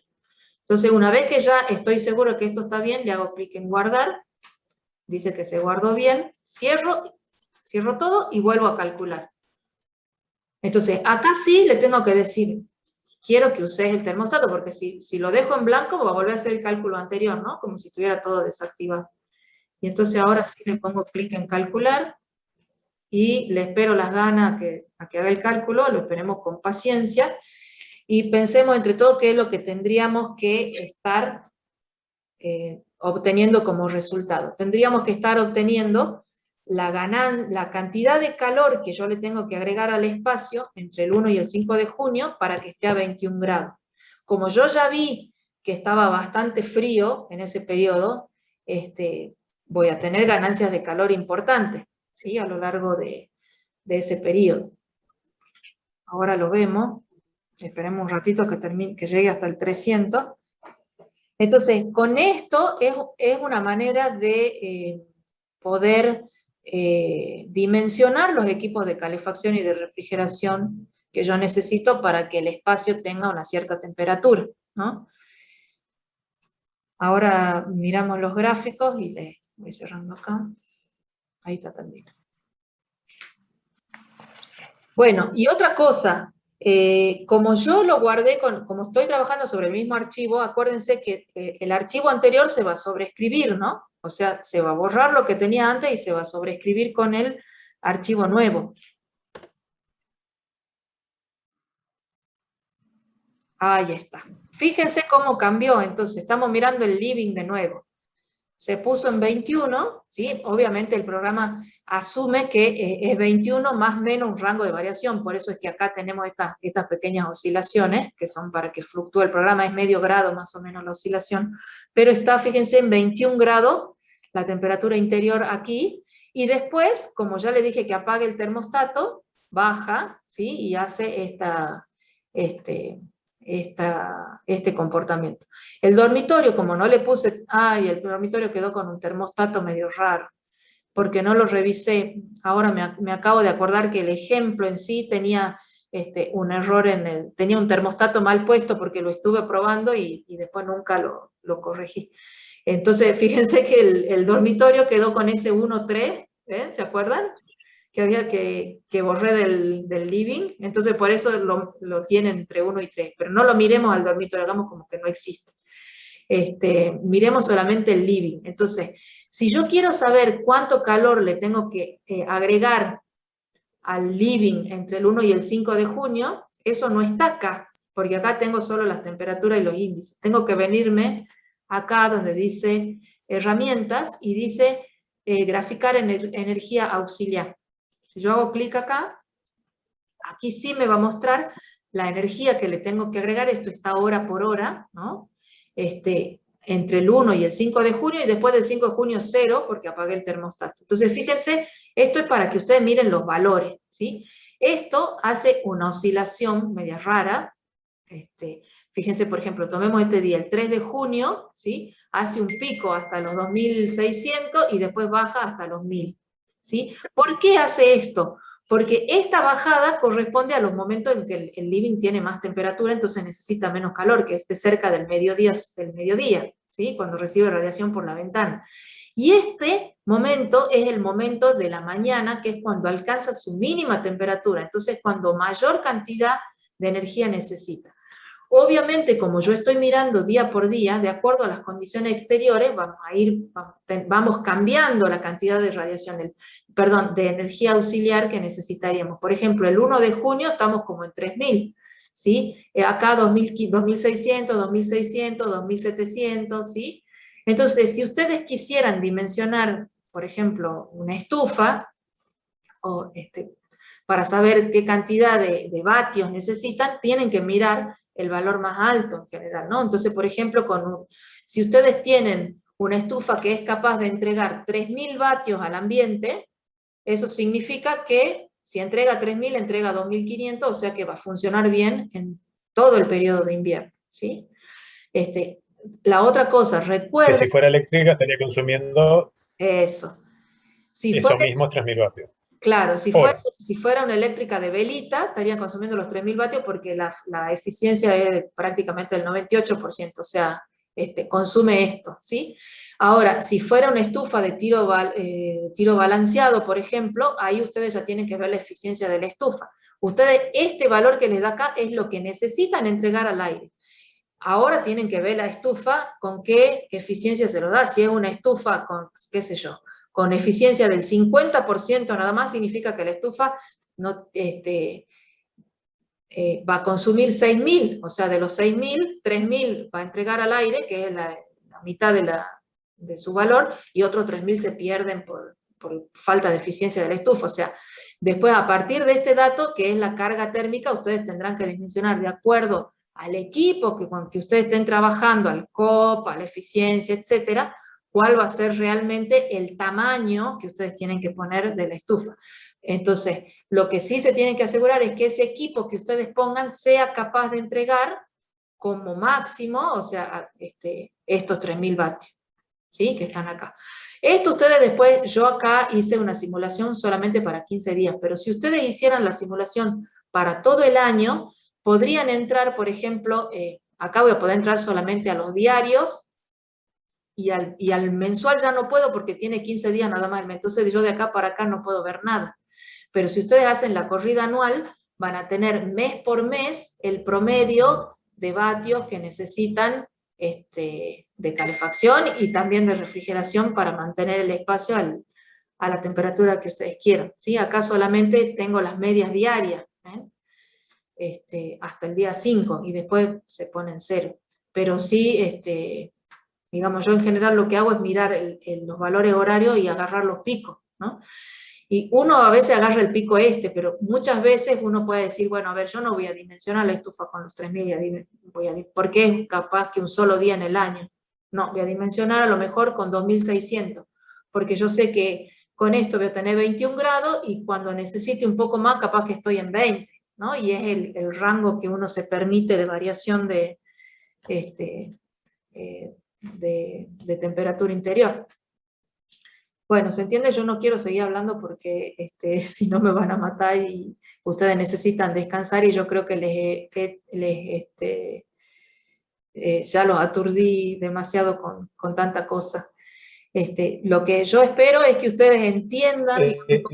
Entonces, una vez que ya estoy seguro que esto está bien, le hago clic en guardar, dice que se guardó bien, cierro todo y vuelvo a calcular. Entonces, acá sí le tengo que decir, quiero que uses el termostato, porque si lo dejo en blanco, va a volver a hacer el cálculo anterior, ¿no? Como si estuviera todo desactivado. Y entonces ahora sí le pongo clic en calcular, y le espero las ganas a que haga el cálculo, lo esperemos con paciencia, y pensemos entre todos qué es lo que tendríamos que estar obteniendo como resultado. Tendríamos que estar obteniendo la cantidad de calor que yo le tengo que agregar al espacio entre el 1 y el 5 de junio para que esté a 21 grados. Como yo ya vi que estaba bastante frío en ese periodo, voy a tener ganancias de calor importantes, ¿sí? A lo largo de ese periodo. Ahora lo vemos. Esperemos un ratito que llegue hasta el 300. Entonces, con esto es una manera de poder dimensionar los equipos de calefacción y de refrigeración que yo necesito para que el espacio tenga una cierta temperatura, ¿no? Ahora miramos los gráficos y les voy cerrando acá. Ahí está también. Bueno, y otra cosa, como yo lo guardé, como estoy trabajando sobre el mismo archivo, acuérdense que el archivo anterior se va a sobreescribir, ¿no? O sea, se va a borrar lo que tenía antes y se va a sobreescribir con el archivo nuevo. Ahí está. Fíjense cómo cambió, entonces, estamos mirando el living de nuevo. Se puso en 21, ¿sí? Obviamente el programa asume que es 21 más o menos un rango de variación, por eso es que acá tenemos estas pequeñas oscilaciones, que son para que fluctúe el programa, es medio grado más o menos la oscilación, pero está, fíjense, en 21 grados la temperatura interior aquí, y después, como ya le dije que apague el termostato, baja, ¿sí? Y hace este comportamiento. El dormitorio, como no le puse, el dormitorio quedó con un termostato medio raro. porque no lo revisé. Ahora me acabo de acordar que el ejemplo en sí tenía un error tenía un termostato mal puesto porque lo estuve probando y después nunca lo corregí. Entonces, fíjense que el dormitorio quedó con ese 1-3, ¿se acuerdan? Que había que borré del living, entonces por eso lo tienen entre 1 y 3, pero no lo miremos al dormitorio, hagamos como que no existe. Miremos solamente el living. Entonces, si yo quiero saber cuánto calor le tengo que agregar al living entre el 1 y el 5 de junio, eso no está acá, porque acá tengo solo las temperaturas y los índices. Tengo que venirme acá donde dice herramientas y dice graficar energía auxiliar. Si yo hago clic acá, aquí sí me va a mostrar la energía que le tengo que agregar. Esto está hora por hora, ¿no? Entre el 1 y el 5 de junio, y después del 5 de junio 0, porque apagué el termostato. Entonces, fíjense, esto es para que ustedes miren los valores, ¿sí? Esto hace una oscilación media rara. Fíjense, por ejemplo, tomemos este día, el 3 de junio, ¿sí? Hace un pico hasta los 2600 y después baja hasta los 1000, ¿sí? ¿Por qué hace esto? Porque esta bajada corresponde a los momentos en que el living tiene más temperatura, entonces necesita menos calor, que esté cerca del mediodía, ¿sí? Cuando recibe radiación por la ventana. Y este momento es el momento de la mañana, que es cuando alcanza su mínima temperatura, entonces cuando mayor cantidad de energía necesita. Obviamente, como yo estoy mirando día por día, de acuerdo a las condiciones exteriores, vamos cambiando la cantidad de radiación, de energía auxiliar que necesitaríamos. Por ejemplo, el 1 de junio estamos como en 3000, ¿sí? Acá 2600, 2600, 2700, ¿sí? Entonces, si ustedes quisieran dimensionar, por ejemplo, una estufa, o para saber qué cantidad de vatios necesitan, tienen que mirar el valor más alto en general, ¿no? Entonces, por ejemplo, si ustedes tienen una estufa que es capaz de entregar 3000 vatios al ambiente, eso significa que si entrega 3000, entrega 2500, o sea que va a funcionar bien en todo el periodo de invierno, ¿sí? La otra cosa, recuerden... Que si fuera eléctrica estaría consumiendo... Eso. Eso mismo, 3000 vatios. Claro, si fuera una eléctrica de velita, estarían consumiendo los 3000 vatios porque la eficiencia es prácticamente el 98%, o sea, consume esto, ¿sí? Ahora, si fuera una estufa de tiro balanceado, por ejemplo, ahí ustedes ya tienen que ver la eficiencia de la estufa. Ustedes, este valor que les da acá es lo que necesitan entregar al aire. Ahora tienen que ver la estufa con qué eficiencia se lo da. Si es una estufa con, qué sé yo, con eficiencia del 50% nada más, significa que la estufa no, va a consumir 6000, o sea, de los 6000, 3000 va a entregar al aire, que es la mitad de su valor, y otros 3000 se pierden por falta de eficiencia de la estufa. O sea, después, a partir de este dato, que es la carga térmica, ustedes tendrán que dimensionar de acuerdo al equipo con que ustedes estén trabajando, al COP, a la eficiencia, etcétera, cuál va a ser realmente el tamaño que ustedes tienen que poner de la estufa. Entonces, lo que sí se tienen que asegurar es que ese equipo que ustedes pongan sea capaz de entregar como máximo, o sea, estos 3000 vatios, ¿sí? Que están acá. Esto ustedes después, yo acá hice una simulación solamente para 15 días, pero si ustedes hicieran la simulación para todo el año, podrían entrar, por ejemplo, acá voy a poder entrar solamente a los diarios, y al mensual ya no puedo porque tiene 15 días nada más, entonces yo de acá para acá no puedo ver nada. Pero si ustedes hacen la corrida anual, van a tener mes por mes el promedio de vatios que necesitan de calefacción y también de refrigeración para mantener el espacio a la temperatura que ustedes quieran, ¿sí? Acá solamente tengo las medias diarias, hasta el día 5, y después se pone en 0. Pero sí, digamos, yo en general lo que hago es mirar los valores horarios y agarrar los picos, ¿no? Y uno a veces agarra el pico pero muchas veces uno puede decir, bueno, a ver, yo no voy a dimensionar la estufa con los 3000, porque es capaz que un solo día en el año. No, voy a dimensionar a lo mejor con 2600, porque yo sé que con esto voy a tener 21 grados y cuando necesite un poco más, capaz que estoy en 20, ¿no? Y es el rango que uno se permite de variación de temperatura interior. Bueno, ¿se entiende? Yo no quiero seguir hablando porque si no me van a matar y ustedes necesitan descansar y yo creo que ya los aturdí demasiado con tanta cosa. Lo que yo espero es que ustedes entiendan.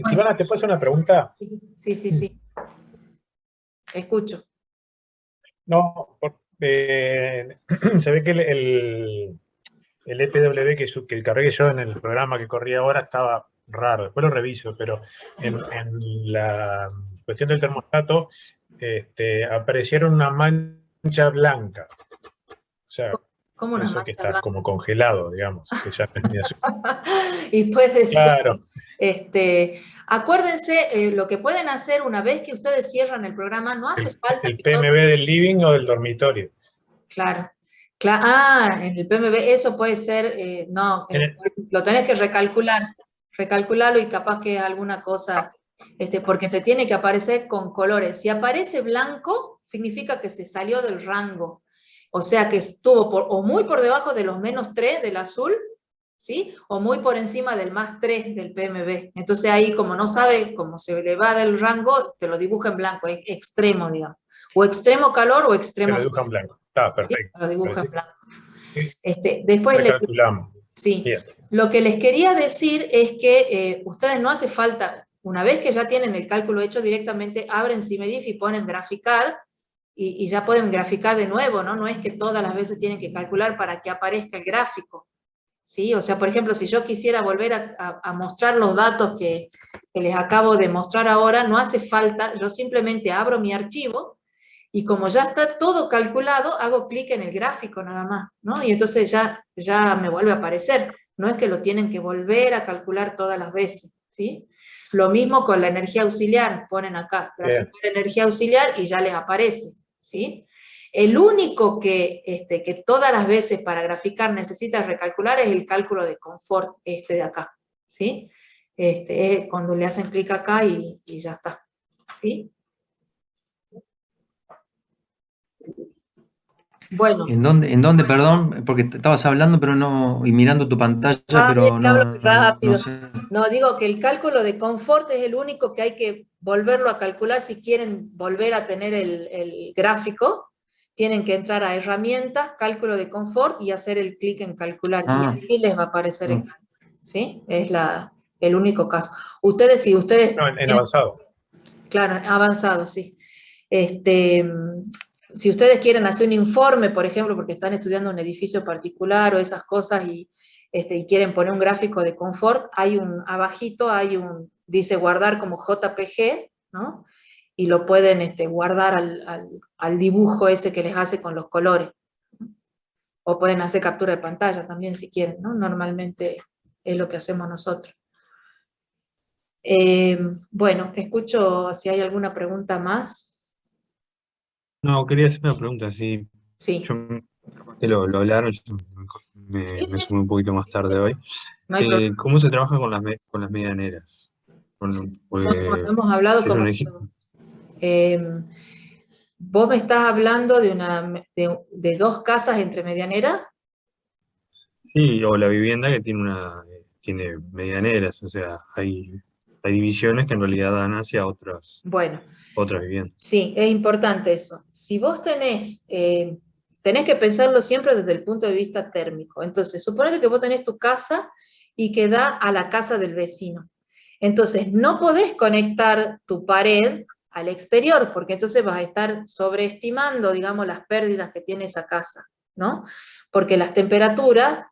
Silvana, ¿te puedo hacer una pregunta? Sí, sí, sí. Escucho. No, se ve que el EPW que cargué yo en el programa que corría ahora estaba raro, después lo reviso, pero en la cuestión del termostato aparecieron una mancha blanca. O sea, ¿Cómo una eso mancha que está blanca? como congelado, digamos, que ya no es ni azul. Y puede Claro, ser. Acuérdense, lo que pueden hacer una vez que ustedes cierran el programa, no hace falta el que todo. PMB del living o del dormitorio. Claro. En el PMB eso puede ser, no, lo tenés que recalcularlo y capaz que alguna cosa, porque te tiene que aparecer con colores. Si aparece blanco, significa que se salió del rango. O sea que estuvo o muy por debajo de los -3 del azul, ¿sí? O muy por encima del +3 del PMB. Entonces ahí, como no sabe cómo se le va del rango, te lo dibuja en blanco, es extremo, digamos. O extremo calor o Que extremo lo dibujan blanco. Está perfecto. lo dibuja en Parece blanco. que Después recalculamos. sí, Bien. lo que les quería decir es que ustedes no hace falta, una vez que ya tienen el cálculo hecho, directamente abren CIMEDIF y ponen graficar, y ya pueden graficar de nuevo, ¿no? No es que todas las veces tienen que calcular para que aparezca el gráfico, ¿sí? O sea, por ejemplo, si yo quisiera volver a mostrar los datos que les acabo de mostrar ahora, no hace falta, yo simplemente abro mi archivo, y como ya está todo calculado, hago clic en el gráfico nada más, ¿no? Y entonces ya me vuelve a aparecer. No es que lo tienen que volver a calcular todas las veces, ¿sí? Lo mismo con la energía auxiliar, ponen acá, graficar energía auxiliar y ya les aparece, ¿sí? El único que todas las veces para graficar necesitas recalcular es el cálculo de confort, de acá, ¿sí? Es cuando le hacen clic acá y ya está, ¿sí? Bueno. ¿En dónde, perdón? Porque estabas hablando, pero no, y mirando tu pantalla, Es pero que hablo muy no rápido. sé. No, digo que el cálculo de confort es el único que hay que volverlo a calcular si quieren volver a tener el gráfico. Tienen que entrar a herramientas, cálculo de confort y hacer el clic en calcular. Y aquí les va a aparecer el cálculo, ¿sí? Es el único caso. Ustedes, si ustedes... No, en avanzado. Claro, avanzado, sí. Si ustedes quieren hacer un informe, por ejemplo, porque están estudiando un edificio particular o esas cosas y quieren poner un gráfico de confort, abajito dice guardar como JPG, ¿no? Y lo pueden guardar al dibujo ese que les hace con los colores. O pueden hacer captura de pantalla también si quieren, ¿no? Normalmente es lo que hacemos nosotros. Bueno, escucho si hay alguna pregunta más. No, quería hacer una pregunta, sí. Sí. Capaz que lo hablaron, yo me Sí. sumé un poquito más tarde hoy. No hay problema. ¿Cómo se trabaja con las medianeras? No hemos hablado como... ¿Vos me estás hablando de 2 casas entre medianeras? Sí, o la vivienda que tiene medianeras, o sea, hay divisiones que en realidad dan hacia otras viviendas. Sí, es importante eso. Si vos tenés que pensarlo siempre desde el punto de vista térmico. Entonces, suponete que vos tenés tu casa y que da a la casa del vecino. Entonces, no podés conectar tu pared al exterior, porque entonces vas a estar sobreestimando, digamos, las pérdidas que tiene esa casa, ¿no? Porque las temperaturas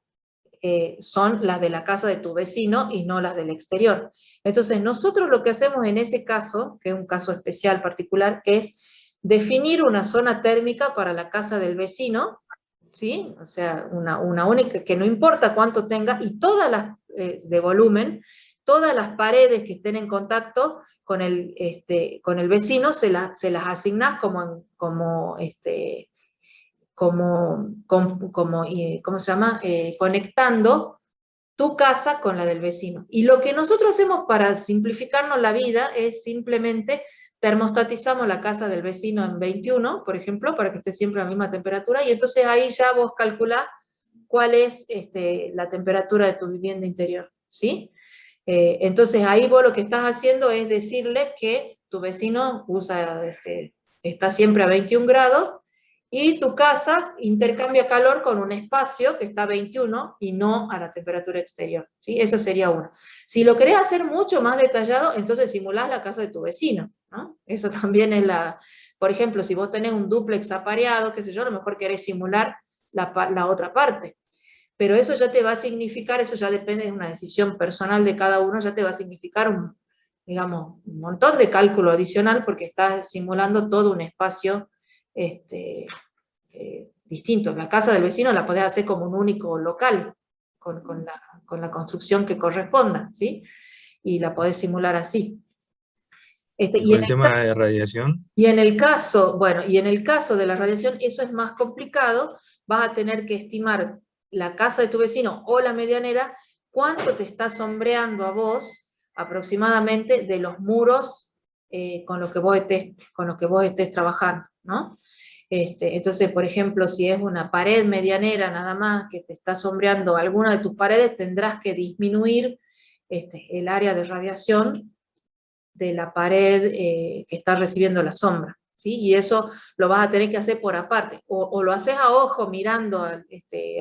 son las de la casa de tu vecino y no las del exterior. Entonces, nosotros lo que hacemos en ese caso, que es un caso especial, particular, es definir una zona térmica para la casa del vecino, ¿sí? O sea, una única, que no importa cuánto tenga, y todas las, de volumen, todas las paredes que estén en contacto con el vecino se las asignás ¿cómo se llama? Conectando tu casa con la del vecino. Y lo que nosotros hacemos para simplificarnos la vida es simplemente termostatizamos la casa del vecino en 21, por ejemplo, para que esté siempre a la misma temperatura, y entonces ahí ya vos calculás cuál es la temperatura de tu vivienda interior, ¿sí? Entonces ahí vos lo que estás haciendo es decirle que tu vecino está siempre a 21 grados, y tu casa intercambia calor con un espacio que está a 21 y no a la temperatura exterior, ¿sí? Esa sería una. Si lo querés hacer mucho más detallado, entonces simulás la casa de tu vecino, ¿no? Esa también es por ejemplo, si vos tenés un dúplex apareado, qué sé yo, a lo mejor querés simular la otra parte. Pero eso ya te va a significar, eso ya depende de una decisión personal de cada uno, ya te va a significar digamos, un montón de cálculo adicional, porque estás simulando todo un espacio distinto. La casa del vecino la podés hacer como un único local, con la construcción que corresponda, ¿sí? Y la podés simular así. ¿Y el tema de radiación? Y en el caso de la radiación, eso es más complicado. Vas a tener que estimar la casa de tu vecino o la medianera, cuánto te está sombreando a vos aproximadamente de los muros con los que vos estés trabajando, ¿no? Entonces, por ejemplo, si es una pared medianera nada más que te está sombreando alguna de tus paredes, tendrás que disminuir el área de radiación de la pared que está recibiendo la sombra, ¿sí? Y eso lo vas a tener que hacer por aparte, o lo haces a ojo mirando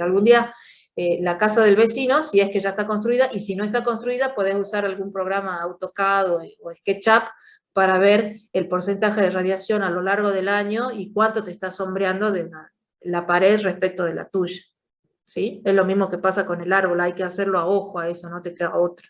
algún día la casa del vecino, si es que ya está construida, y si no está construida, podés usar algún programa AutoCAD o SketchUp para ver el porcentaje de radiación a lo largo del año y cuánto te está sombreando de la pared respecto de la tuya, ¿sí? Es lo mismo que pasa con el árbol, hay que hacerlo a ojo a eso, no te queda otra.